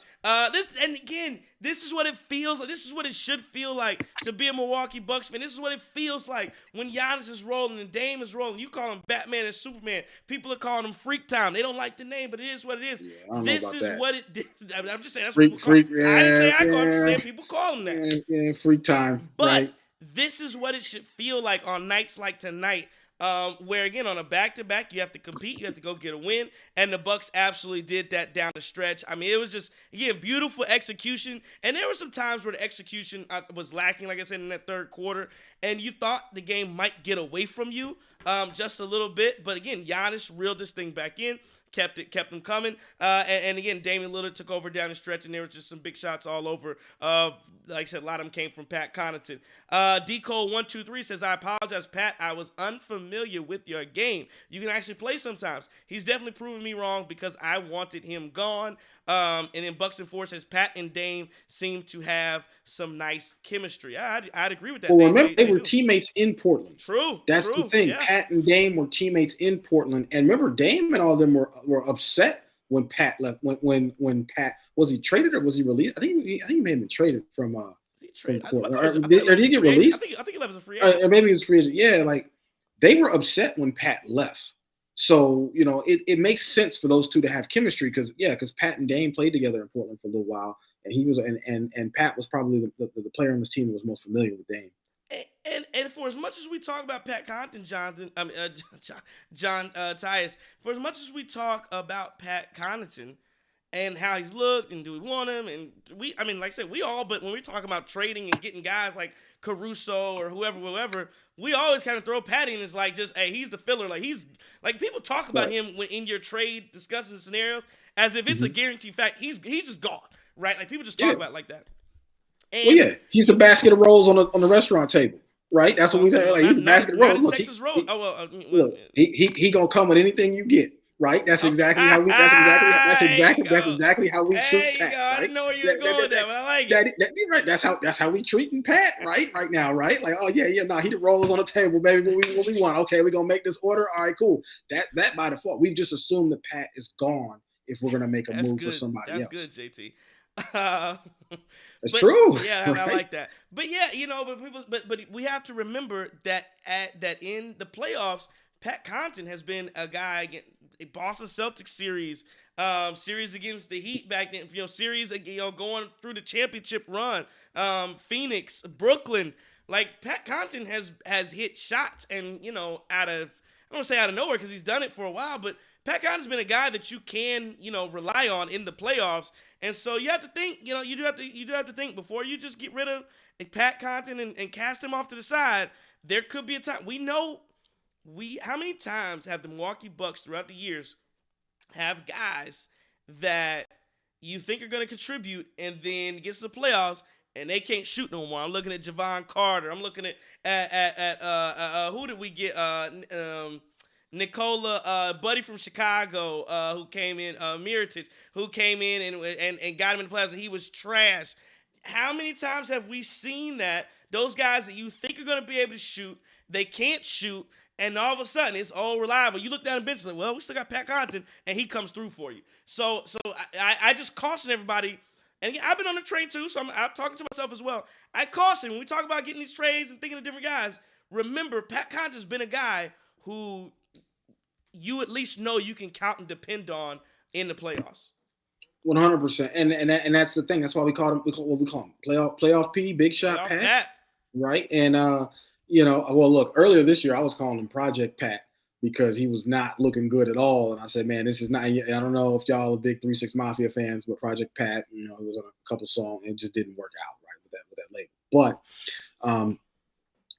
This is what it feels like. This is what it should feel like to be a Milwaukee Bucks fan. This is what it feels like when Giannis is rolling and Dame is rolling. You call him Batman and Superman. People are calling him Freak Time. They don't like the name, but it is what it is. Yeah, this is what it is. I'm just saying. That's freak. Yeah, I didn't say I called it. I'm just saying people call him that. Yeah, Freak Time. But right. This is what it should feel like on nights like tonight. Where, again, on a back-to-back, you have to compete, you have to go get a win, and the Bucks absolutely did that down the stretch. I mean, it was just, again, beautiful execution, and there were some times where the execution was lacking, like I said, in that third quarter, and you thought the game might get away from you just a little bit, but again, Giannis reeled this thing back in, kept them coming, and again, Damian Lillard took over down the stretch, and there were just some big shots all over. Like I said, a lot of them came from Pat Connaughton. D-Cole123 says, I apologize, Pat. I was unfamiliar with your game. You can actually play sometimes. He's definitely proven me wrong because I wanted him gone. And then Bucks and 4 says, Pat and Dame seem to have some nice chemistry. I'd agree with that. Well, remember, they were teammates in Portland. True. That's the thing. Yeah. Pat and Dame were teammates in Portland. And remember, Dame and all of them were upset when Pat left. When Pat, was he traded or was he released? I think he may have been traded from Portland. Or did he get released? I think he left as a free agent. Or maybe he was free agent. Yeah, like they were upset when Pat left. So, it makes sense for those two to have chemistry because Pat and Dame played together in Portland for a little while, and he was and Pat was probably the player on this team that was most familiar with Dame. And for as much as we talk about Pat Connaughton, John Tyus, for as much as we talk about Pat Connaughton, and how he's looked, and do we want him? And like I said, we all, but when we're talking about trading and getting guys like Caruso or whoever, we always kind of throw Patty in as like just, hey, he's the filler. Like he's like people talk about him when in your trade discussion scenarios as if it's a guaranteed fact. He's just gone, right? Like people just talk about it like that. And he's the basket of rolls on the restaurant table. Right, that's what we say. Like he's the basket of rolls. Look, Texas roll. Look, he gonna come with anything you get. Right, that's exactly how we. That's exactly how we treat Pat. I didn't know where you were going with that, but I like it. Right, that's how we treating Pat. Right now. Right, like he the rolls on the table, baby. What we want? Okay, we gonna make this order. All right, cool. That by default, we've just assumed that Pat is gone if we're gonna make a move for somebody else. That's good, JT. It's true. Yeah, right? I like that. But yeah, but we have to remember that that in the playoffs, Pat Connaughton has been a guy against a Boston Celtics series against the Heat back then. Series going through the championship run. Phoenix, Brooklyn. Like Pat Connaughton has hit shots, and I don't want to say out of nowhere because he's done it for a while, but Pat Connaughton's been a guy that you can, rely on in the playoffs. And so you have to think, you do have to think before you just get rid of Pat Connaughton and cast him off to the side. There could be a time. We know how many times have the Milwaukee Bucks throughout the years have guys that you think are going to contribute and then gets to the playoffs and they can't shoot no more. I'm looking at Javon Carter. I'm looking at who did we get? Nikola, buddy from Chicago, who came in, Mirotic, who came in and got him in the playoffs, and he was trash. How many times have we seen that? Those guys that you think are going to be able to shoot, they can't shoot, and all of a sudden it's all reliable. You look down the bench like, well, we still got Pat Connaughton, and he comes through for you. So I just caution everybody, and again, I've been on the train too, so I'm talking to myself as well. I caution when we talk about getting these trades and thinking of different guys. Remember, Pat Connaughton's been a guy who you at least know you can count and depend on in the playoffs. 100%, and that's the thing. That's why we call him. What we call him? Playoff P, Big Shot Pat. Right, and well, look, earlier this year I was calling him Project Pat because he was not looking good at all, and I said, man, this is not. I don't know if y'all are big 3-6 Mafia fans, but Project Pat, he was on a couple songs and it just didn't work out right with that label. But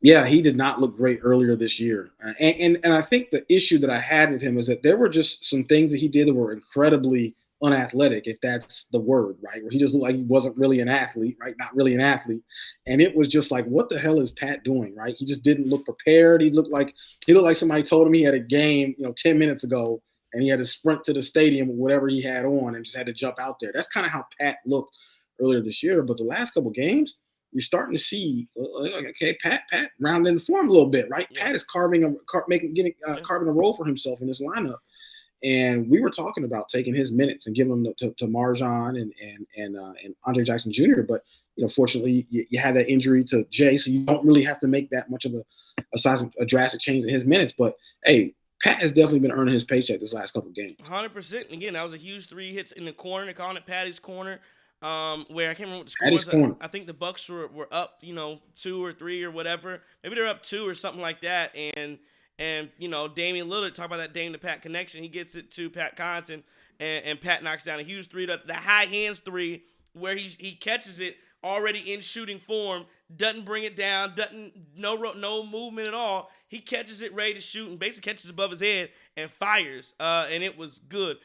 yeah, he did not look great earlier this year. And I think the issue that I had with him is that there were just some things that he did that were incredibly unathletic, if that's the word, right? Where he just looked like he wasn't really an athlete, right? Not really an athlete. And it was just like, what the hell is Pat doing, right? He just didn't look prepared. He looked like somebody told him he had a game, 10 minutes ago, and he had to sprint to the stadium with whatever he had on and just had to jump out there. That's kind of how Pat looked earlier this year. But the last couple games, you're starting to see, okay, Pat rounding the form a little bit, right? Yeah. Pat is carving a role for himself in this lineup, and we were talking about taking his minutes and giving them to MarJon and Andre Jackson Jr. But fortunately, you had that injury to Jay, so you don't really have to make that much of a drastic change in his minutes. But hey, Pat has definitely been earning his paycheck this last couple of games. 100%. Again, that was a huge 3 hits in the corner. They're calling it Patty's corner. Where I can't remember what the score was. I think the Bucks were up, 2 or 3 or whatever. Maybe they're up 2 or something like that. And Damian Lillard, talk about that Dame to Pat connection. He gets it to Pat Connaughton, and Pat knocks down a huge 3, the high hands 3, where he catches it already in shooting form, doesn't bring it down, no movement at all. He catches it ready to shoot and basically catches it above his head and fires. And it was good.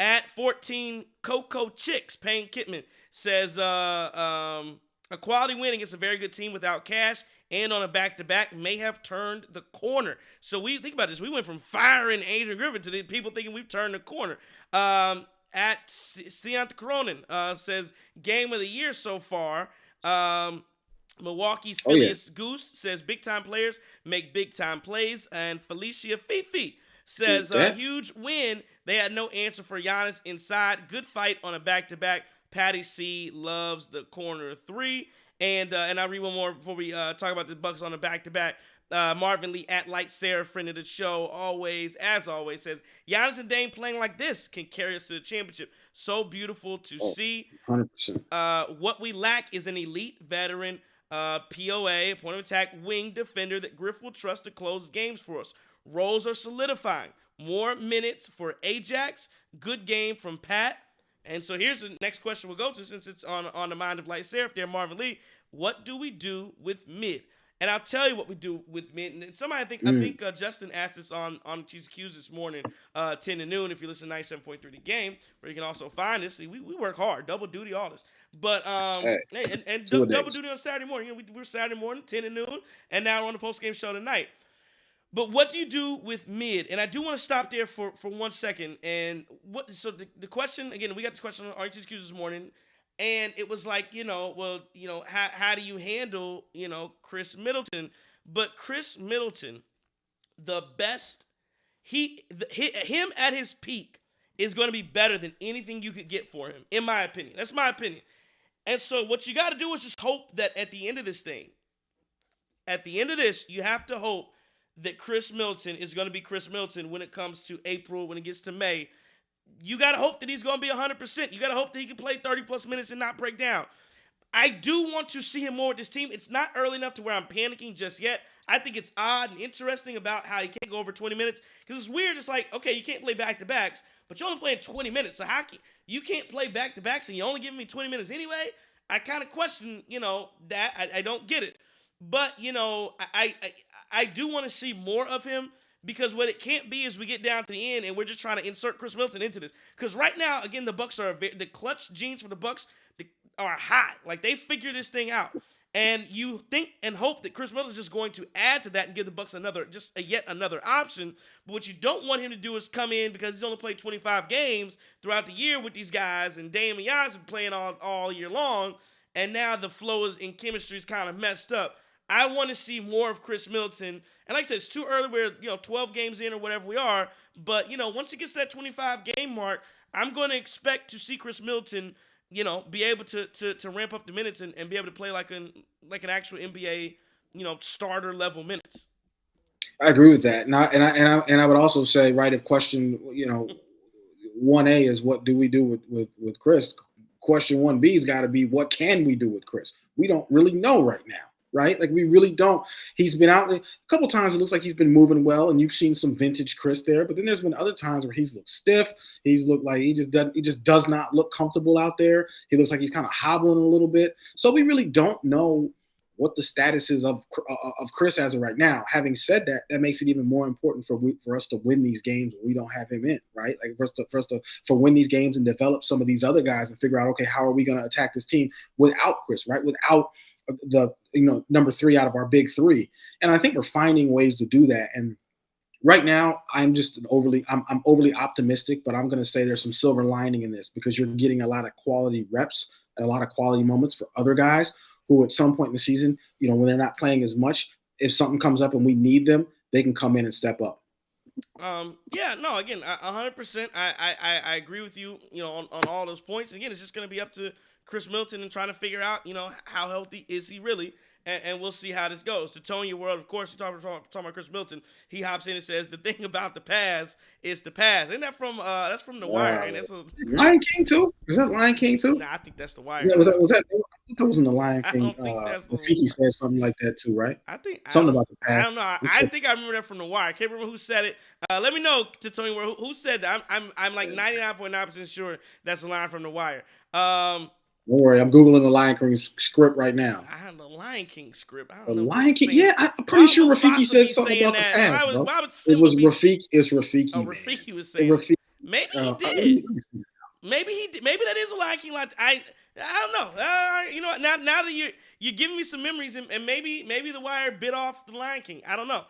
At 14, Coco Chicks, Payne Kittman says, a quality win against a very good team without Cash and on a back-to-back may have turned the corner. So we think about this. We went from firing Adrian Griffin to the people thinking we've turned the corner. At Sianta Cronin says, game of the year so far. Milwaukee's Phileas Goose says, big-time players make big-time plays. And Felicia Fifi says, a huge win. They had no answer for Giannis inside. Good fight on a back-to-back. Patty C loves the corner 3. And I'll read one more before we talk about the Bucks on the back-to-back. Marvin Lee at Light Sarah, friend of the show, as always, says, Giannis and Dame playing like this can carry us to the championship. So beautiful to see. 100%. What we lack is an elite veteran POA, point of attack, wing defender that Griff will trust to close games for us. Roles are solidifying. More minutes for Ajax. Good game from Pat. And so here's the next question we'll go to, since it's on the mind of Light Seraph there, Marvin Lee. What do we do with mid? And I'll tell you what we do with mid. And somebody, I think Justin asked this on TCQs this morning, 10 to noon, if you listen to 97.3 The Game, where you can also find us. See, we work hard, double duty, all this. But, double duty on Saturday morning. We were Saturday morning, 10 to noon, and now we're on the post-game show tonight. But what do you do with mid? And I do want to stop there for 1 second. And so the question, again, we got this question on RTSQs this morning, and it was like, how do you handle, Chris Middleton? But Chris Middleton, the best, him at his peak is going to be better than anything you could get for him, in my opinion. That's my opinion. And so what you got to do is just hope that at the end of this, you have to hope that Chris Middleton is going to be Chris Middleton when it comes to April, when it gets to May. You got to hope that he's going to be 100%. You got to hope that he can play 30-plus minutes and not break down. I do want to see him more with this team. It's not early enough to where I'm panicking just yet. I think it's odd and interesting about how he can't go over 20 minutes, because it's weird. It's like, okay, you can't play back-to-backs, but you're only playing 20 minutes. So you can't play back-to-backs and you're only giving me 20 minutes anyway? I kind of question, that. I don't get it. But, I do want to see more of him, because what it can't be is we get down to the end and we're just trying to insert Chris Middleton into this. Because right now, again, the Bucks the clutch genes for the Bucks are high. Like, they figure this thing out. And you think and hope that Chris Middleton is just going to add to that and give the Bucks yet another option. But what you don't want him to do is come in, because he's only played 25 games throughout the year with these guys, and Dame and Giannis have been playing all year long, and now the flow and chemistry is kind of messed up. I want to see more of Chris Middleton. And like I said, it's too early. We're 12 games in or whatever we are. But, once it gets to that 25-game mark, I'm going to expect to see Chris Middleton, be able to ramp up the minutes and be able to play like an actual NBA, starter level minutes. I agree with that. And I would also say, right, if question, 1A is what do we do with Chris? Question 1B has got to be, what can we do with Chris? We don't really know right now. Right? Like, we really don't. He's been out there a couple times. It looks like he's been moving well, and you've seen some vintage Chris there. But then there's been other times where he's looked stiff. He's looked like he just does not look comfortable out there. He looks like he's kind of hobbling a little bit. So we really don't know what the status is of Chris as of right now. Having said that, that makes it even more important for us to win these games when we don't have him in. Right? Like, for us to win these games and develop some of these other guys and figure out, okay, how are we going to attack this team without Chris? Right? Without the number 3 out of our big 3, and I think we're finding ways to do that. And right now, I'm overly optimistic, but I'm going to say there's some silver lining in this, because you're getting a lot of quality reps and a lot of quality moments for other guys who, at some point in the season, when they're not playing as much, if something comes up and we need them, they can come in and step up. Again, 100%. I agree with you, on all those points. And again, it's just going to be up to Chris Middleton and trying to figure out, how healthy is he really, and we'll see how this goes. To Tony World, of course, you're talking about Chris Middleton. He hops in and says, the thing about the pass is the pass. Isn't that from that's from The Wire? And that's Lion King too? Is that Lion King too? Nah, I think that's The Wire. Yeah, was that that wasn't the Lion King. I think Rafiki said something like that too, right? Something about the pass. I don't know. I think I remember that from The Wire. I can't remember who said it. Let me know, to Tony World, who said that. I'm like 99.9% sure that's a line from The Wire. Don't worry, I'm Googling the Lion King script right now. I have the Lion King script. I The don't know. Lion King? Yeah, I'm pretty sure Rafiki said something about the past, bro. It was Rafiki. It's Rafiki. Oh, Rafiki was saying. Maybe he did. Maybe he did. Maybe that is a Lion King line. I don't know. Now that you're giving me some memories, and maybe The Wire bit off the Lion King. I don't know.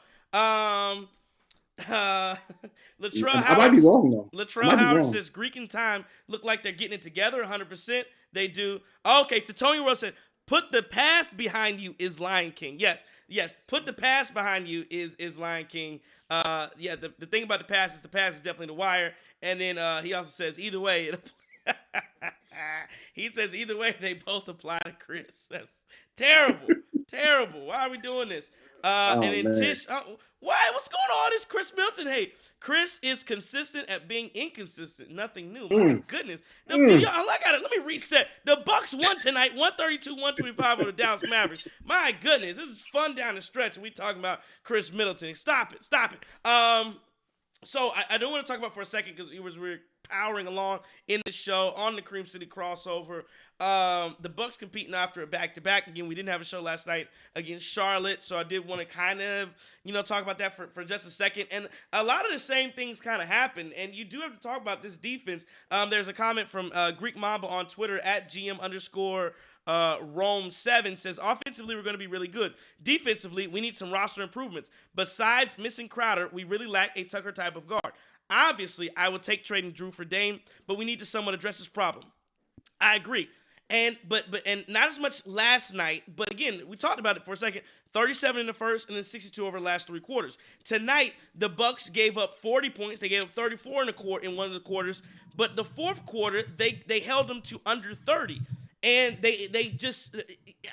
Latrell Howard, I might be wrong though. Latrell Howard says Greek and Time look like they're getting it together 100%. They do. Okay, to Tony Rose said, put the past behind you is Lion King. Yes. Put the past behind you is Lion King. The thing about the past is definitely The Wire. And then he also says either way. He says either way they both apply to Chris. That's terrible. Terrible. Why are we doing this? And Oh then man. Tish, why? What's going on? This Chris Milton. Hey, Chris is consistent at being inconsistent. Nothing new. My Mm, goodness. mm. I got it. Let me reset. The Bucks won tonight, 132-125 over the Dallas Mavericks. My goodness, this is fun down the stretch. We talking about Chris Middleton. Stop it. Stop it. So I don't want to talk about for a second because we're powering along in the show on the Cream City crossover. The Bucks competing after a back-to-back. Again, we didn't have a show last night against Charlotte, so I did want to kind of, talk about that for just a second. And a lot of the same things kind of happened, and you do have to talk about this defense. There's a comment from Greek Mamba on Twitter at GM_ Rome7 says, offensively, we're going to be really good. Defensively, we need some roster improvements. Besides missing Crowder, we really lack a Tucker type of guard. Obviously, I would take trading Drew for Dame, but we need to somewhat address this problem. I agree. And not as much last night, but again, we talked about it for a second. 37 in the first and then 62 over the last three quarters. Tonight, the Bucks gave up 40 points. They gave up 34 in one of the quarters, but the fourth quarter, they held them to under 30. And they just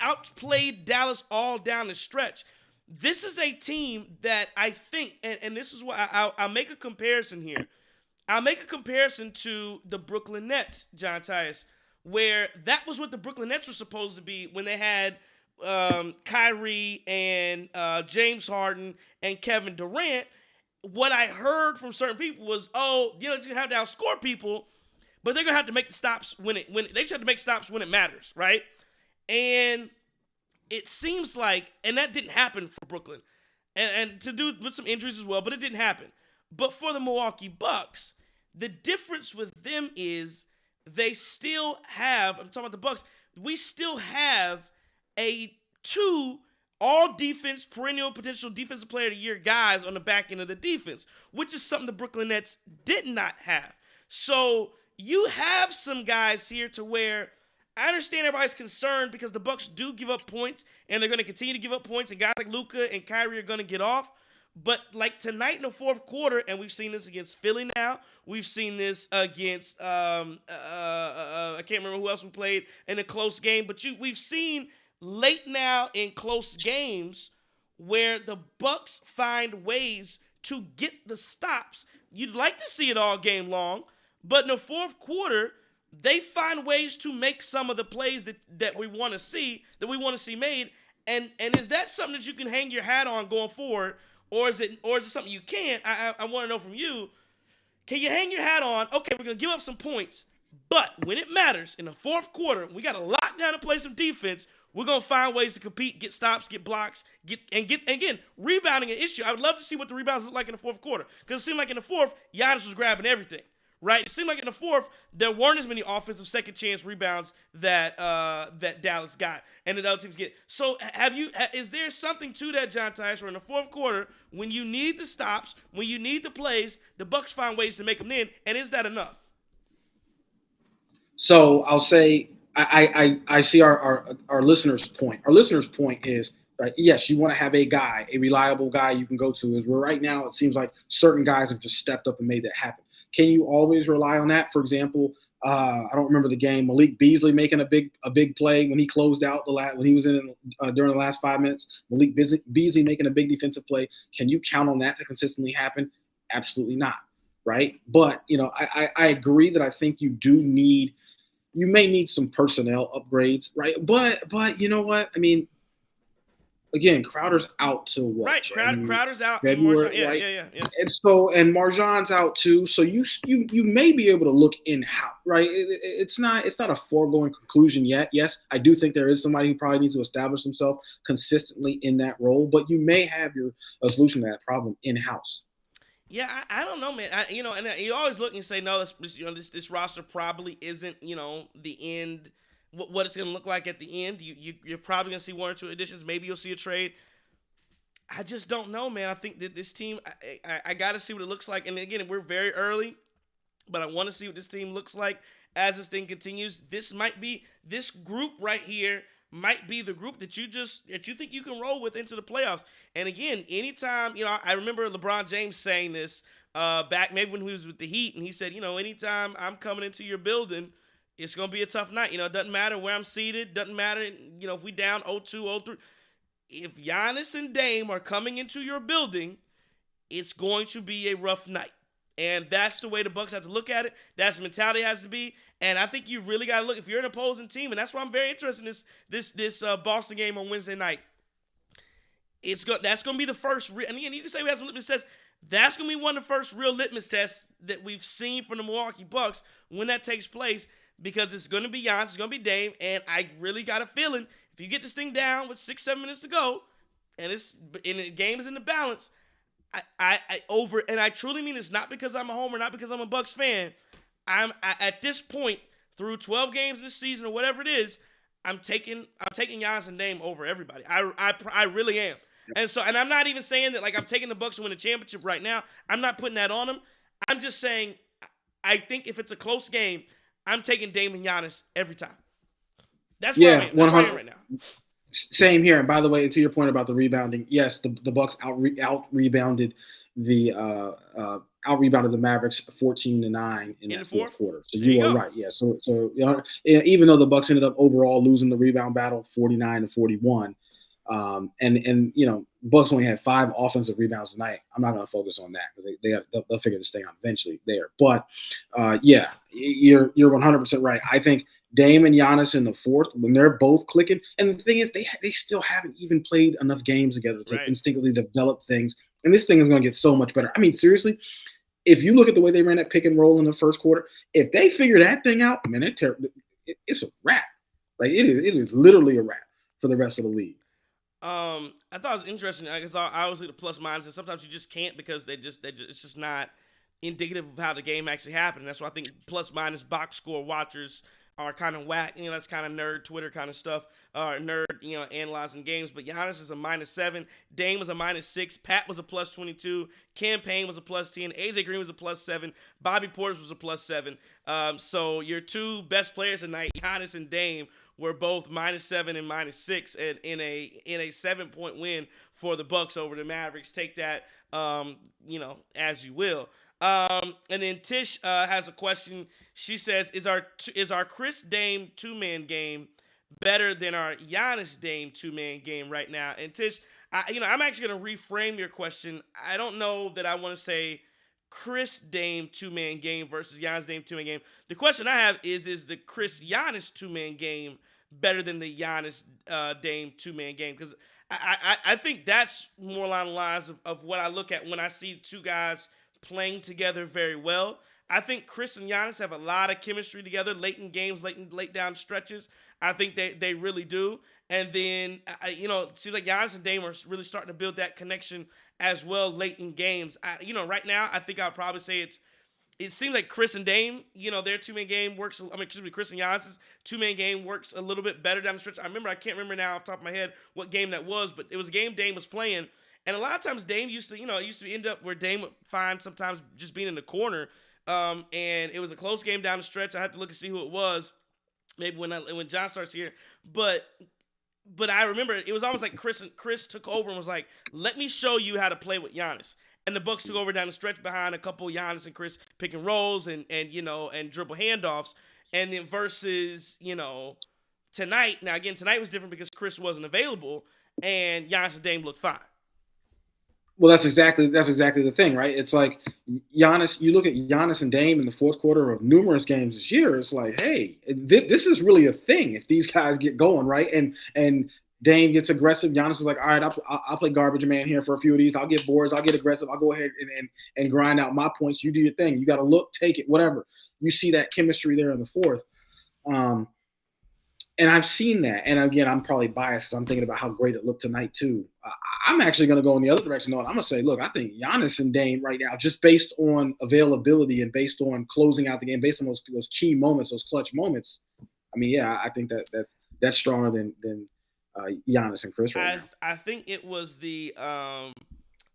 outplayed Dallas all down the stretch. This is a team that I think, and this is why I'll make a comparison here. I'll make a comparison to the Brooklyn Nets, John Tyus, where that was what the Brooklyn Nets were supposed to be when they had Kyrie and James Harden and Kevin Durant. What I heard from certain people was, you have to outscore people, but they're gonna have to make the stops when they just have to make stops when it matters, right? And it seems like, and that didn't happen for Brooklyn, and to do with some injuries as well, but it didn't happen. But for the Milwaukee Bucks, the difference with them is they still have, I'm talking about the Bucks, we still have two all-defense, perennial potential defensive player of the year guys on the back end of the defense, which is something the Brooklyn Nets did not have. So you have some guys here to where I understand everybody's concerned because the Bucks do give up points, and they're going to continue to give up points, and guys like Luka and Kyrie are going to get off. But like tonight in the fourth quarter, and we've seen this against Philly now, we've seen this against I can't remember who else we played in a close game, but we've seen late now in close games where the Bucks find ways to get the stops. You'd like to see it all game long, but in the fourth quarter, they find ways to make some of the plays that we want to see made. And is that something that you can hang your hat on going forward? Or is it something you can't? I want to know from you. Can you hang your hat on, okay, we're going to give up some points, but when it matters in the fourth quarter, we got to lock down and play some defense. We're going to find ways to compete, get stops, get blocks, again, rebounding an issue. I would love to see what the rebounds look like in the fourth quarter, because it seemed like in the fourth, Giannis was grabbing everything, right? It seemed like in the fourth, there weren't as many offensive second chance rebounds that Dallas got and that other teams get. So is there something to that, John Tyus, where in the fourth quarter, when you need the stops, when you need the plays, the Bucks find ways to make them in, and is that enough? So I'll say I see our listener's point. Our listener's point is, right, yes, you want to have a reliable guy you can go to. Is where right now it seems like certain guys have just stepped up and made that happen. Can you always rely on that? For example, I don't remember the game. Malik Beasley making a big play when he closed out when he was in during the last 5 minutes. Malik Beasley making a big defensive play. Can you count on that to consistently happen? Absolutely not, right? But I agree that I think you may need some personnel upgrades, right? But you know what? I mean, again, Crowder's out till what? Right, Crowder's out. February, yeah, right? Yeah. And Marjan's out too. So you may be able to look in-house, right? It's not a foregone conclusion yet. Yes, I do think there is somebody who probably needs to establish himself consistently in that role, but you may have a solution to that problem in-house. Yeah, I don't know, man. And you always look and say, no, this roster probably isn't, the end. What it's going to look like at the end. You're probably going to see one or two additions. Maybe you'll see a trade. I just don't know, man. I think that this team, I got to see what it looks like. And again, we're very early, but I want to see what this team looks like as this thing continues. This group right here might be the group that you think you can roll with into the playoffs. And again, anytime, I remember LeBron James saying this back maybe when he was with the Heat, and he said, anytime I'm coming into your building, it's going to be a tough night. It doesn't matter where I'm seated. Doesn't matter, if we down 0-2, 0-3. if Giannis and Dame are coming into your building, it's going to be a rough night. And that's the way the Bucks have to look at it. That's the mentality it has to be. And I think you really got to look, if you're an opposing team, and that's why I'm very interested in this Boston game on Wednesday night. That's going to be the first, and again, you can say we have some litmus tests. That's going to be one of the first real litmus tests that we've seen from the Milwaukee Bucks when that takes place, because it's going to be Giannis, it's going to be Dame, and I really got a feeling if you get this thing down with 6-7 minutes to go, and the game is in the balance, I truly mean this, not because I'm a homer, not because I'm a Bucks fan. At this point, through 12 games this season or whatever it is, I'm taking Giannis and Dame over everybody. I really am. And I'm not even saying that like I'm taking the Bucks to win the championship right now. I'm not putting that on them. I'm just saying I think if it's a close game, I'm taking Dame and Giannis every time. That's where I am right now. Same here. And by the way, to your point about the rebounding, yes, the Bucks out rebounded the Mavericks 14-9 in the fourth quarter. So you are right. Yeah. So even though the Bucks ended up overall losing the rebound battle 49-41, and Bucks only had 5 offensive rebounds tonight. I'm not going to focus on that because they'll figure this thing out eventually there. But yeah, you're 100% right. I think Dame and Giannis in the fourth, when they're both clicking, and the thing is, they still haven't even played enough games together to instinctively develop things. And this thing is going to get so much better. I mean, seriously, if you look at the way they ran that pick and roll in the first quarter, if they figure that thing out, man, it's a wrap. Like it is literally a wrap for the rest of the league. I thought it was interesting. I guess obviously the plus minus, and sometimes you just can't because it's just not indicative of how the game actually happened. And that's why I think plus minus box score watchers are kind of whack. That's kind of nerd Twitter kind of stuff. Nerd, analyzing games. But Giannis is a -7. Dame was a -6. Pat was a +22. Campaign was a +10. AJ Green was a +7. Bobby Portis was a +7. So your two best players tonight, Giannis and Dame, were both -7 and -6 in a 7-point win for the Bucks over the Mavericks. Take that, as you will. And then Tish has a question. She says, "Is our Chris Dame 2-man game better than our Giannis Dame 2-man game right now?" And Tish, I'm actually going to reframe your question. I don't know that I want to say Chris Dame 2-man game versus Giannis Dame 2-man game. The question I have is the Chris Giannis 2-man game better than the Giannis Dame 2-man game? Because I think that's more along the lines of what I look at when I see two guys playing together very well. I think Chris and Giannis have a lot of chemistry together, late in games, late down stretches. I think they really do. And then, it seems like Giannis and Dame are really starting to build that connection as well late in games. Right now, I think I'll probably say it seems like Chris and Dame, their 2-man game works. Chris and Giannis's 2-man game works a little bit better down the stretch. I can't remember now off the top of my head what game that was, but it was a game Dame was playing. And a lot of times Dame used to end up where Dame would find sometimes just being in the corner. And it was a close game down the stretch. I had to look and see who it was. Maybe when John starts here. But I remember it was almost like Chris took over and was like, "Let me show you how to play with Giannis." And the Bucks took over down the stretch behind a couple Giannis and Chris pick and rolls and dribble handoffs. And then versus, tonight. Now again, tonight was different because Chris wasn't available and Giannis and Dame looked fine. Well, that's exactly the thing, right? It's like Giannis. You look at Giannis and Dame in the fourth quarter of numerous games this year. It's like, hey, this is really a thing if these guys get going, right? And Dame gets aggressive. Giannis is like, all right, I'll play garbage man here for a few of these. I'll get boards. I'll get aggressive. I'll go ahead and grind out my points. You do your thing. You got to look, take it, whatever. You see that chemistry there in the fourth. And I've seen that. And again, I'm probably biased because I'm thinking about how great it looked tonight too. I'm actually going to go in the other direction. I'm going to say, look, I think Giannis and Dame right now, just based on availability and based on closing out the game, based on those key moments, those clutch moments. I mean, yeah, I think that's stronger than Giannis and Chris right now. I think it was the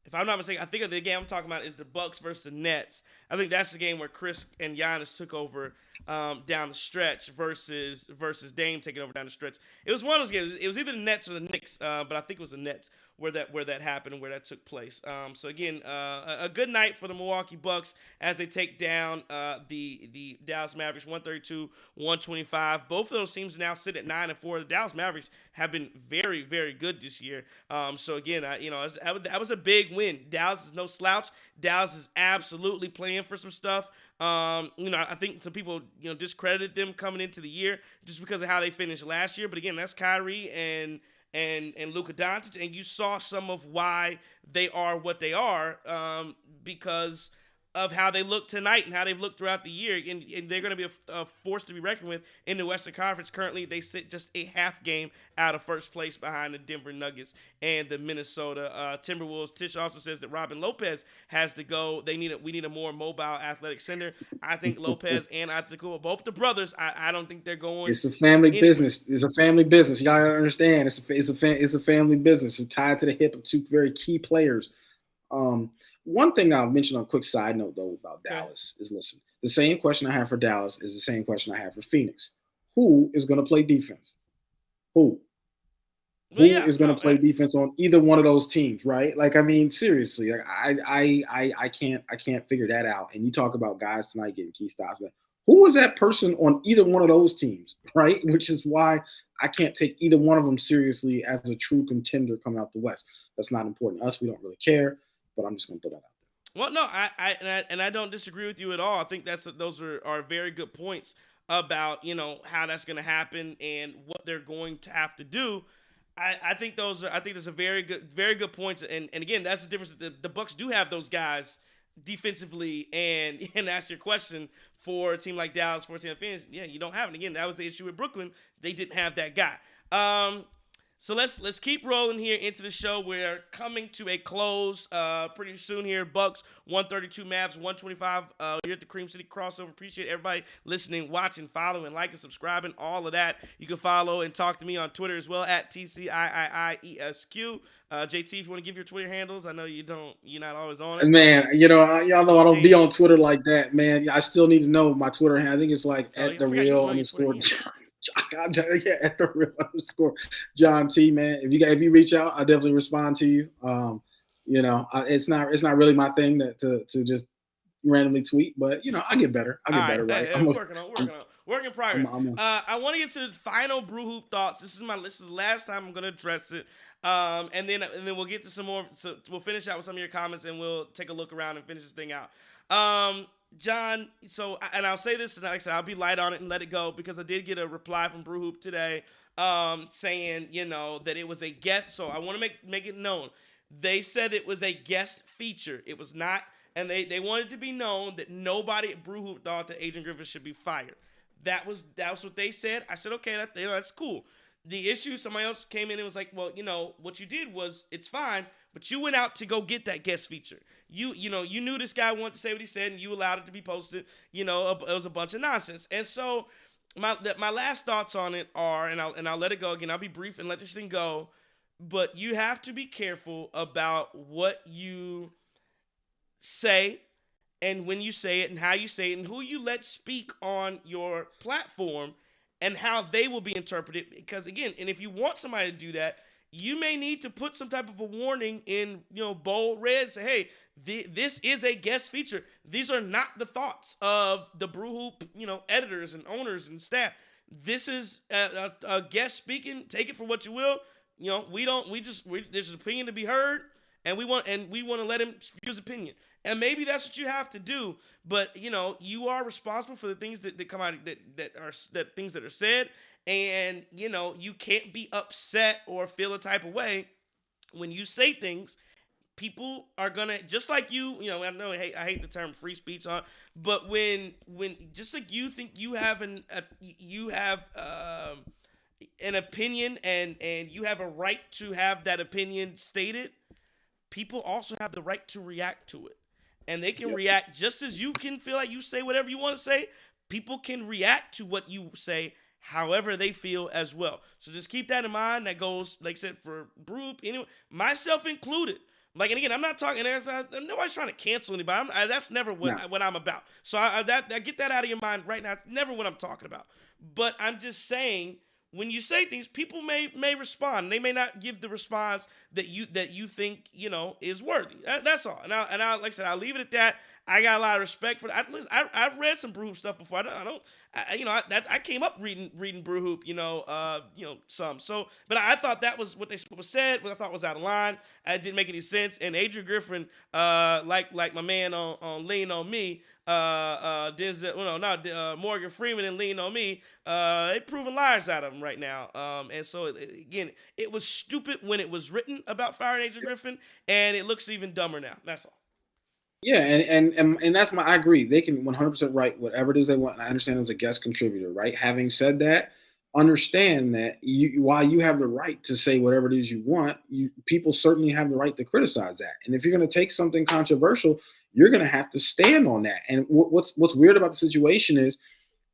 if I'm not mistaken, I think the game I'm talking about is the Bucks versus the Nets. I think that's the game where Chris and Giannis took over down the stretch versus Dame taking over down the stretch. It was one of those games. It was either the Nets or the Knicks, but I think it was the Nets where that happened and where that took place. So again, a good night for the Milwaukee Bucks as they take down the Dallas Mavericks 132-125. Both of those teams now sit at 9-4. The Dallas Mavericks have been very, very good this year. So again, that was a big win. Dallas is no slouch. Dallas is absolutely playing for some stuff. I think some people, discredited them coming into the year just because of how they finished last year. But again, that's Kyrie and Luka Doncic, and you saw some of why they are what they are because of how they look tonight and how they've looked throughout the year, and they're going to be a force to be reckoned with in the Western Conference. Currently, they sit just a half game out of first place behind the Denver Nuggets and the Minnesota Timberwolves. Tish also says that Robin Lopez has to go. We need a more mobile, athletic center. I think Lopez and Antetokounmpo, both the brothers, I don't think they're going. It's a family business. It's a family business. Y'all gotta understand. It's a family business. It's tied to the hip of two very key players. One thing I'll mention on a quick side note, though, about Dallas is, listen, the same question I have for Dallas is the same question I have for Phoenix. Who is going to play defense? Who is going to play defense on either one of those teams, right? Like, I mean, seriously, like, I can't figure that out. And you talk about guys tonight getting key stops, but who is that person on either one of those teams, right? Which is why I can't take either one of them seriously as a true contender coming out the West. That's not important to us. We don't really care. But I'm just going to throw that out there. Well, no, I don't disagree with you at all. I think those are very good points about how that's going to happen and what they're going to have to do. I think that's a very good points. And again, that's the difference. The Bucks do have those guys defensively, and ask your question for a team like Dallas, for a team like Phoenix. Yeah, you don't have it. Again, that was the issue with Brooklyn. They didn't have that guy. So let's keep rolling here into the show. We're coming to a close pretty soon here. Bucks 132, Mavs 125. You're at the Cream City Crossover. Appreciate everybody listening, watching, following, liking, subscribing, all of that. You can follow and talk to me on Twitter as well at TCIIIESQ. JT, if you want to give your Twitter handles, I know you're not always on it. Man, y'all know I don't be on Twitter like that, man. I still need to know my Twitter handle. I think it's like at the real _. At the real _ John T, man. If you reach out, I definitely respond to you. It's not really my thing to just randomly tweet, but I get better. Better, right? I'm working on work in progress. I want to get to the final Brew Hoop thoughts. This is the last time I'm gonna address it. And then we'll get to some more. So we'll finish out with some of your comments, and we'll take a look around and finish this thing out. John, and I'll say this, and like I said, I'll be light on it and let it go because I did get a reply from Brew Hoop today, saying that it was a guest. So I want to make it known. They said it was a guest feature. It was not, and they wanted to be known that nobody at Brew Hoop thought that Adrian Griffin should be fired. That was what they said. I said, okay, that's cool. The issue, somebody else came in and was like, well, what you did was, it's fine, but you went out to go get that guest feature. You knew this guy wanted to say what he said, and you allowed it to be posted. It was a bunch of nonsense. And so my last thoughts on it are, and I'll let it go again. I'll be brief and let this thing go. But you have to be careful about what you say and when you say it and how you say it and who you let speak on your platform and how they will be interpreted. Because again, and if you want somebody to do that, you may need to put some type of a warning in, bold red and say, hey, this is a guest feature. These are not the thoughts of the Brew Hoop, editors and owners and staff. This is a guest speaking. Take it for what you will. There's an opinion to be heard, and we want to let him spew his opinion. And maybe that's what you have to do. But you are responsible for the things that come out that things that are said. And, you can't be upset or feel a type of way when you say things. People are going to, just like you, I know I hate the term free speech on, but when just like you think you have an opinion and you have a right to have that opinion stated, people also have the right to react to it. And they can react just as you can feel like you say whatever you want to say. People can react to what you say however they feel as well. So just keep that in mind. That goes, like I said, for Brew, anyway, myself included. Like, and again, I'm not talking. Nobody's trying to cancel anybody. That's never what I'm about. So I get that out of your mind right now. It's never what I'm talking about. But I'm just saying, when you say things, people may respond. They may not give the response that you think is worthy. That's all. And I like I said, I'll leave it at that. I got a lot of respect for that. I've read some Brew Hoop stuff before. I came up reading Brew Hoop, some. So, but I thought that was what was said. What I thought was out of line. It didn't make any sense. And Adrian Griffin, like my man on Lean on Me, Morgan Freeman and Lean on Me, they proving liars out of him right now. And so again, it was stupid when it was written about firing Adrian Griffin, and it looks even dumber now. That's all. Yeah, and that's I agree. They can 100% write whatever it is they want. And I understand it was a guest contributor, right? Having said that, understand that while you have the right to say whatever it is you want, people certainly have the right to criticize that. And if you're going to take something controversial, you're going to have to stand on that. And what's weird about the situation is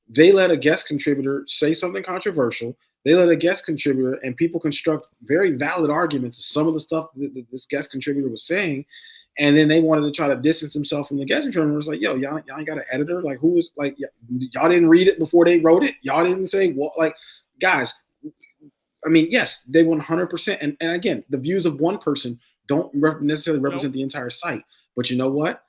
they let a guest contributor say something controversial. They let a guest contributor, and people construct very valid arguments of some of the stuff that this guest contributor was saying. And then they wanted to try to distance himself from the guest contributor. It was like, yo, y'all ain't got an editor? Like, who is, like, y'all didn't read it before they wrote it? Y'all didn't say, well, like, guys, I mean, yes, they 100%. And again, the views of one person don't necessarily represent the entire site. But you know what?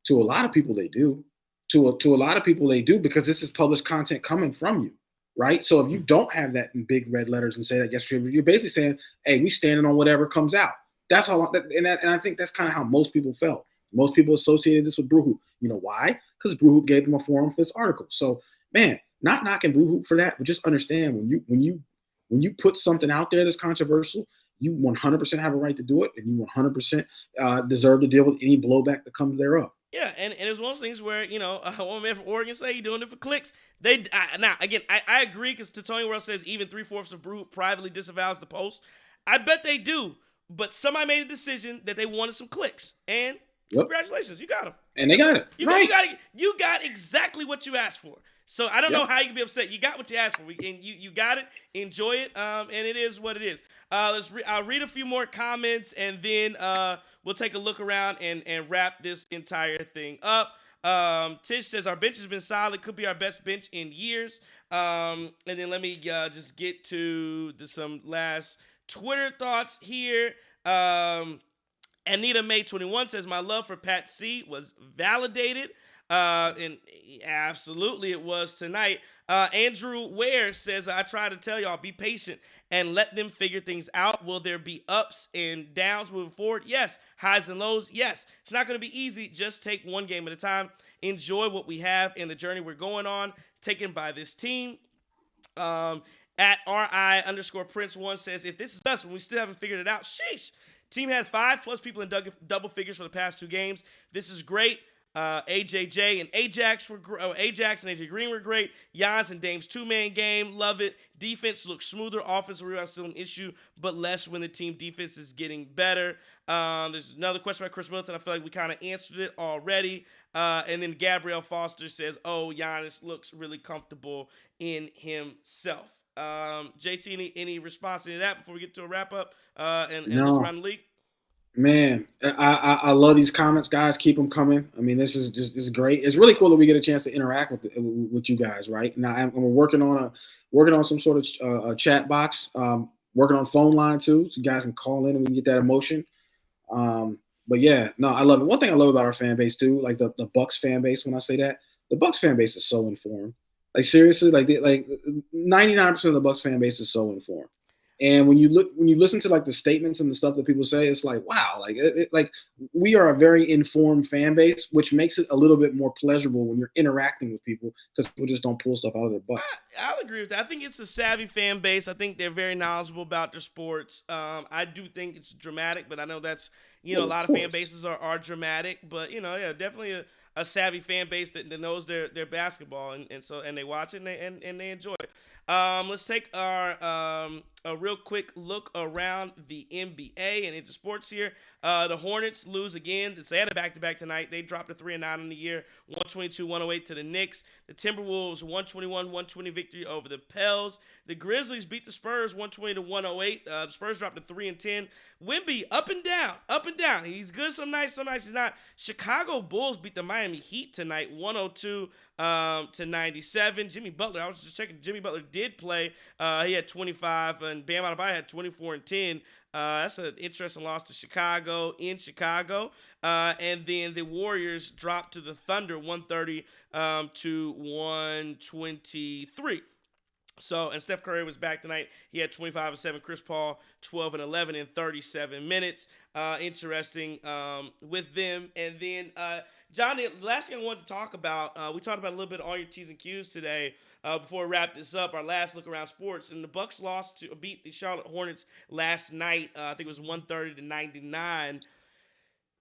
To a lot of people, they do. To a lot of people, they do, because this is published content coming from you, right? So if you don't have that in big red letters and say that guest contributor, you're basically saying, hey, we standing on whatever comes out. That's how, and I think that's kind of how most people felt. Most people associated this with Brew Hoop. You know why? Because Brew Hoop gave them a forum for this article. So, man, not knocking Brew Hoop for that, but just understand when you put something out there that's controversial, you 100% have a right to do it, and you 100% deserve to deal with any blowback that comes thereof. Yeah, and it's one of those things where, one man from Oregon say he's doing it for clicks. I agree, because Tony World says even 3/4 of Brew Hoop privately disavows the post. I bet they do. But somebody made a decision that they wanted some clicks, and congratulations, you got them. And they got it. You got exactly what you asked for. So I don't know how you can be upset. You got what you asked for, and you got it. Enjoy it, and it is what it is. I'll read a few more comments, and then we'll take a look around and wrap this entire thing up. Tish says our bench has been solid. Could be our best bench in years. And then let me just get to some last Twitter thoughts here. Anita May 21 says my love for Pat C was validated, and absolutely it was tonight. Andrew Ware says I try to tell y'all, be patient and let them figure things out. Will there be ups and downs moving forward? Yes. Highs and lows? Yes. It's not going to be easy. Just take one game at a time. Enjoy what we have and the journey we're going on, taken by this team. At RI_Prince1 says, if this is us when we still haven't figured it out, sheesh. Team had 5+ people in double figures for the past 2 games. This is great. AJJ and Ajax and AJ Green were great. Giannis and Dame's 2-man game, love it. Defense looks smoother. Offensive rebound still an issue, but less when the team defense is getting better. There's another question about Chris Middleton. I feel like we kind of answered it already. And then Gabrielle Foster says, oh, Giannis looks really comfortable in himself. JT, any response to that before we get to a wrap up and look around the league? Man, I love these comments, guys. Keep them coming. I mean, this is great. It's really cool that we get a chance to interact with you guys, right? Now, I'm working on some sort of a chat box, working on phone line too, so you guys can call in and we can get that emotion. But yeah, no, I love it. One thing I love about our fan base too, like the Bucks fan base. When I say that, the Bucks fan base is so informed. Like seriously, like 99% of the Bucks fan base is so informed. And when you listen to like the statements and the stuff that people say, it's like, wow, like we are a very informed fan base, which makes it a little bit more pleasurable when you're interacting with people, because people just don't pull stuff out of their butts. I'll agree with that. I think it's a savvy fan base. I think they're very knowledgeable about their sports. I do think it's dramatic, but I know that's a lot of fan bases are dramatic, but definitely a savvy fan base that knows their basketball, and they watch it and they enjoy it. Let's take a real quick look around the NBA and into sports here. The Hornets lose again. They had a back-to-back tonight. They dropped a 3-9 on the year, 122-108 to the Knicks. The Timberwolves 121-120 victory over the Pels. The Grizzlies beat the Spurs 120-108. The Spurs dropped to 3-10. Wemby up and down. He's good some nights he's not. Chicago Bulls beat the Miami Heat tonight 102 to 97. Jimmy Butler, I was just checking. Jimmy Butler did play. He had 25, and Bam Adebayo had 24 and 10. That's an interesting loss to Chicago in Chicago. And then the Warriors dropped to the Thunder 130 to 123. So, and Steph Curry was back tonight. He had 25 and 7. Chris Paul, 12 and 11 in 37 minutes. Interesting with them. And then, Johnny, the last thing I wanted to talk about, we talked about a little bit on your T's and Q's today before we wrap this up, our last look around sports. And the Bucks beat the Charlotte Hornets last night. I think it was 130 to 99.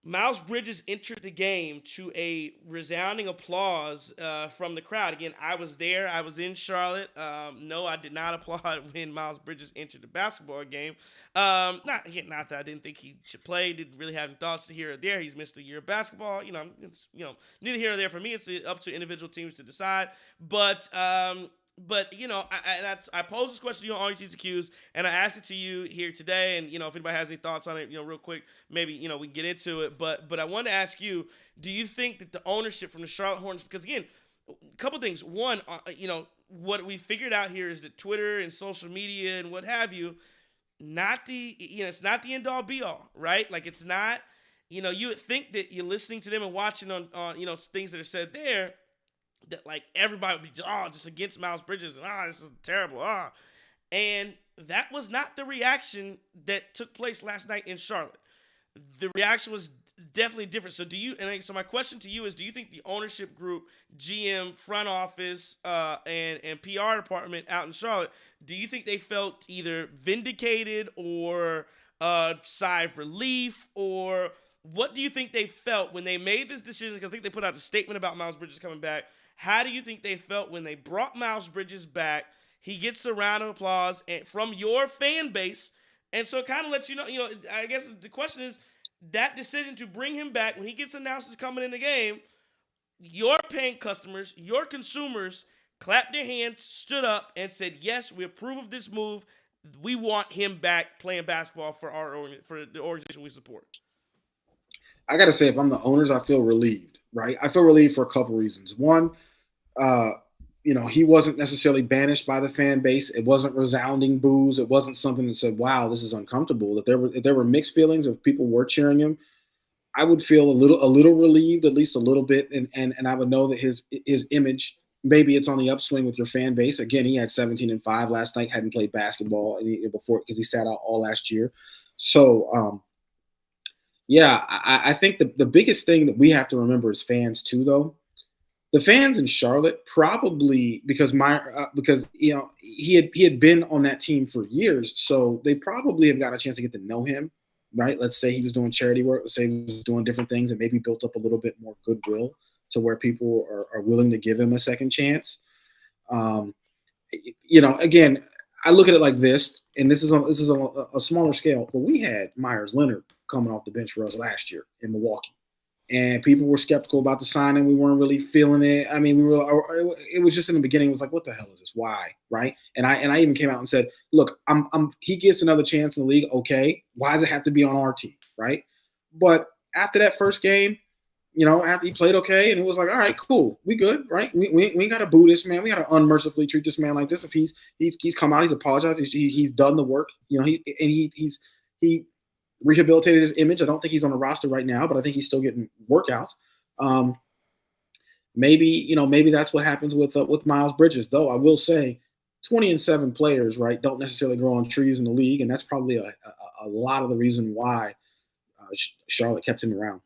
Miles Bridges entered the game to a resounding applause from the crowd. Again, I was there. I was in Charlotte. No, I did not applaud when Miles Bridges entered the basketball game. Not that I didn't think he should play. Didn't really have any thoughts to here or there. He's missed a year of basketball. It's neither here nor there for me. It's up to individual teams to decide. But I posed this question to you on all your T's and Q's, and I asked it to you here today. And if anybody has any thoughts on it, real quick, maybe we can get into it. But I wanted to ask you: do you think that the ownership from the Charlotte Hornets? Because again, a couple things. One, what we figured out here is that Twitter and social media and what have you, it's not the end all be all, right? Like it's not. You would think that you're listening to them and watching on things that are said there, that like everybody would be just against Miles Bridges and this is terrible. And that was not the reaction that took place last night in Charlotte. The reaction was definitely different. So so my question to you is, do you think the ownership group, GM, front office, and PR department out in Charlotte, do you think they felt either vindicated or sigh of relief, or what do you think they felt when they made this decision? Because I think they put out a statement about Miles Bridges coming back. How do you think they felt when they brought Miles Bridges back? He gets a round of applause from your fan base. And so it kind of lets you know, I guess the question is, that decision to bring him back when he gets announced as coming in the game, your paying customers, your consumers clapped their hands, stood up, and said, yes, we approve of this move. We want him back playing basketball for the organization we support. I got to say, if I'm the owners, I feel relieved, right? I feel relieved for a couple reasons. One, he wasn't necessarily banished by the fan base. It wasn't resounding boos. It wasn't something that said, wow, this is uncomfortable. If there were mixed feelings, if people were cheering him, I would feel a little relieved, at least a little bit. And I would know that his image, maybe it's on the upswing with your fan base. Again, he had 17 and 5 last night, hadn't played basketball before because he sat out all last year. So, I think the biggest thing that we have to remember as fans too, though, the fans in Charlotte probably because he had been on that team for years, so they probably have got a chance to get to know him, right? Let's say he was doing charity work, let's say he was doing different things, and maybe built up a little bit more goodwill to where people are willing to give him a second chance. Again, I look at it like this, and this is a smaller scale, but we had Myers Leonard coming off the bench for us last year in Milwaukee. And people were skeptical about the signing. We weren't really feeling it. I mean, it was just in the beginning. It was like, what the hell is this? Why? Right. And I even came out and said, look, he gets another chance in the league. Okay. Why does it have to be on our team? Right. But after that first game, after he played okay, and it was like, all right, cool. We good. Right. We ain't got to boo this man. We got to unmercifully treat this man like this. If he's come out, he's apologized. He's done the work, he rehabilitated his image. I don't think he's on the roster right now, but I think he's still getting workouts. Maybe that's what happens with Miles Bridges. Though I will say, 20 and 7 players, right, don't necessarily grow on trees in the league, and that's probably a lot of the reason why Charlotte kept him around.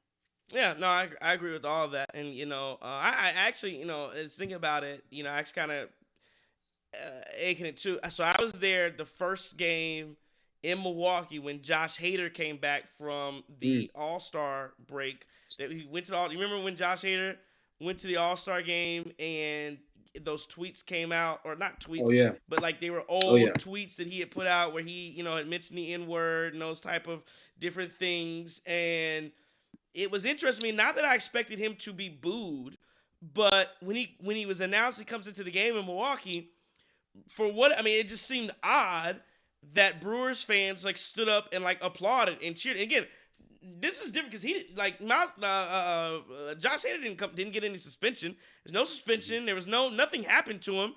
Yeah, no, I agree with all of that, and I actually thinking about it, I actually kind of aching it too. So I was there the first game in Milwaukee when Josh Hader came back from the All-Star break. That he went to you remember when Josh Hader went to the All-Star game and those tweets came out, or not tweets, but like they were old tweets that he had put out where he, had mentioned the N-word and those type of different things. And it was interesting. Not that I expected him to be booed, but when he was announced he comes into the game in Milwaukee, it just seemed odd that Brewers fans stood up and applauded and cheered. And again, this is different because he didn't Josh Hader didn't get any suspension. There's no suspension. There was nothing happened to him.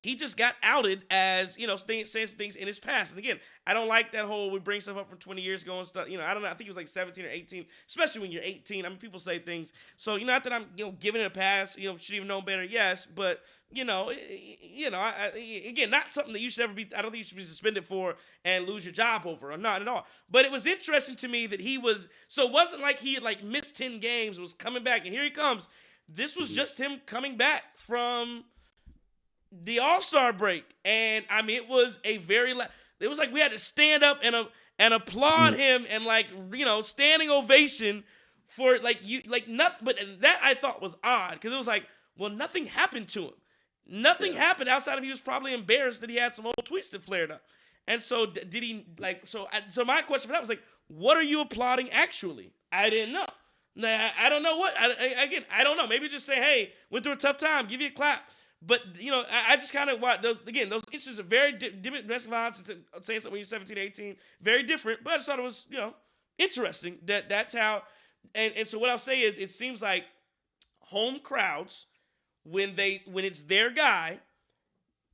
he just got outed as, saying some things in his past. And again, I don't like that whole we bring stuff up from 20 years ago and stuff. I don't know. I think it was like 17 or 18, especially when you're 18. I mean, people say things. So, not that I'm, giving it a pass, should even know better. Yes. But, again, not something that you should ever be, I don't think you should be suspended for and lose your job over, or not at all. But it was interesting to me that so it wasn't like he had like missed 10 games, was coming back, and here he comes. This was just him coming back from the All-Star break. And I mean, it was it was like we had to stand up and applaud him, and standing ovation for nothing. But that I thought was odd, because it was like, well, nothing happened to him. Nothing happened outside of he was probably embarrassed that he had some old tweets that flared up. And so did he so my question for that was like, what are you applauding actually? I didn't know. I don't know what. I don't know. Maybe just say, hey, went through a tough time, give you a clap. But, I just kind of watch those instances are very different. Domestic violence, saying something when you're 17, 18, very different. But I just thought it was, interesting that's how. And so what I'll say is, it seems like home crowds, when it's their guy,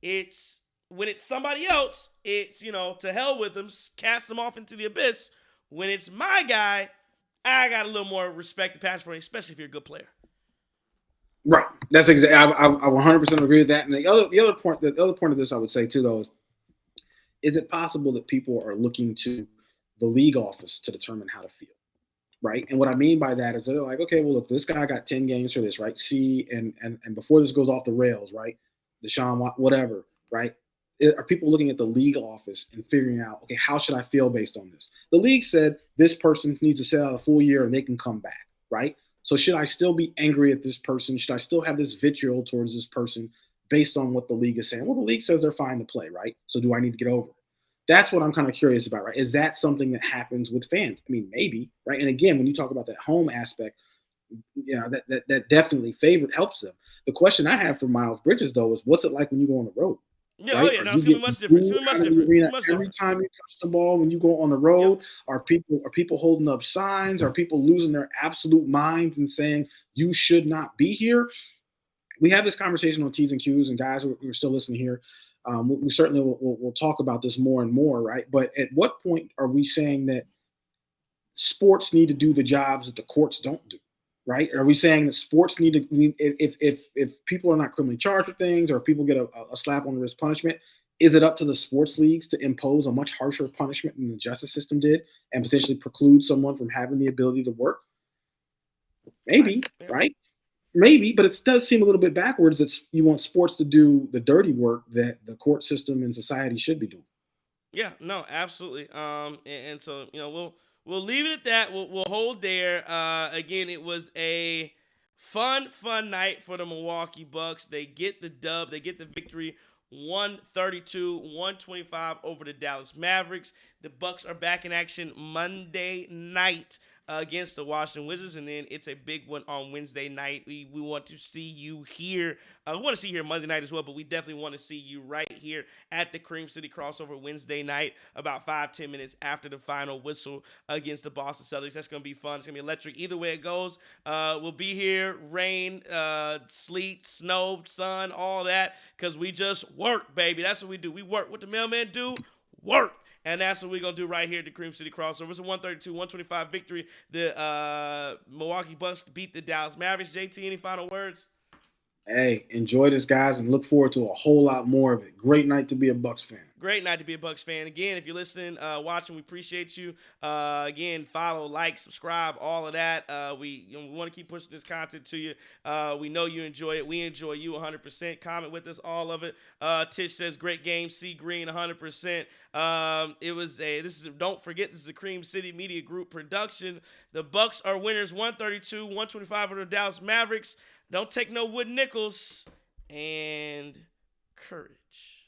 when it's somebody else, it's, to hell with them, cast them off into the abyss. When it's my guy, I got a little more respect to pass for him, especially if you're a good player. Right. That's exactly. I 100% agree with that. And the other point of this I would say too, though, is it possible that people are looking to the league office to determine how to feel, right? And what I mean by that is they're like, okay, well, look, this guy got 10 games for this, right? See, and before this goes off the rails, right? Deshaun, whatever, right? Are people looking at the league office and figuring out, okay, how should I feel based on this? The league said this person needs to sit out a full year and they can come back, right? So should I still be angry at this person? Should I still have this vitriol towards this person based on what the league is saying? Well, the league says they're fine to play, right? So do I need to get over it? That's what I'm kind of curious about, right? Is that something that happens with fans? I mean, maybe, right? And again, when you talk about that home aspect, that definitely helps them. The question I have for Miles Bridges, though, is what's it like when you go on the road? Yeah, right? Oh yeah, no, it's gonna be much different. It's gonna be much different. Every time you touch the ball, when you go on the road, are people holding up signs? Are people losing their absolute minds and saying you should not be here? We have this conversation on T's and Q's, and guys who are still listening here, we certainly will talk about this more and more, right? But at what point are we saying that sports need to do the jobs that the courts don't do? Right? Are we saying that sports need to, if people are not criminally charged with things, or if people get a slap on the wrist punishment, is it up to the sports leagues to impose a much harsher punishment than the justice system did and potentially preclude someone from having the ability to work? Maybe, right? Maybe, but it does seem a little bit backwards that you want sports to do the dirty work that the court system and society should be doing. Yeah, no, absolutely. And so, we'll leave it at that. We'll hold there. Again, it was a fun night for the Milwaukee Bucks. They get the dub. They get the victory, 132-125 over the Dallas Mavericks. The Bucks are back in action Monday night against the Washington Wizards, and then it's a big one on Wednesday night. We want to see you here. We want to see you here Monday night as well, but we definitely want to see you right here at the Cream City Crossover Wednesday night, about 5-10 minutes after the final whistle against the Boston Celtics. That's going to be fun. It's going to be electric. Either way it goes, we'll be here, rain, sleet, snow, sun, all that, because we just work, baby. That's what we do. We work. What the mailman do? Work. And that's what we're going to do right here at the Cream City Crossover. It's a 132-125 victory. The Milwaukee Bucks beat the Dallas Mavericks. JT, any final words? Hey, enjoy this, guys, and look forward to a whole lot more of it. Great night to be a Bucks fan. Great night to be a Bucks fan. Again, if you're listening, watching, we appreciate you. Again, follow, like, subscribe, all of that. We want to keep pushing this content to you. We know you enjoy it. We enjoy you 100%. Comment with us, all of it. Tish says, great game. C Green, 100%. Don't forget, this is a Cream City Media Group production. The Bucks are winners, 132-125 over the Dallas Mavericks. Don't take no wooden nickels, and courage.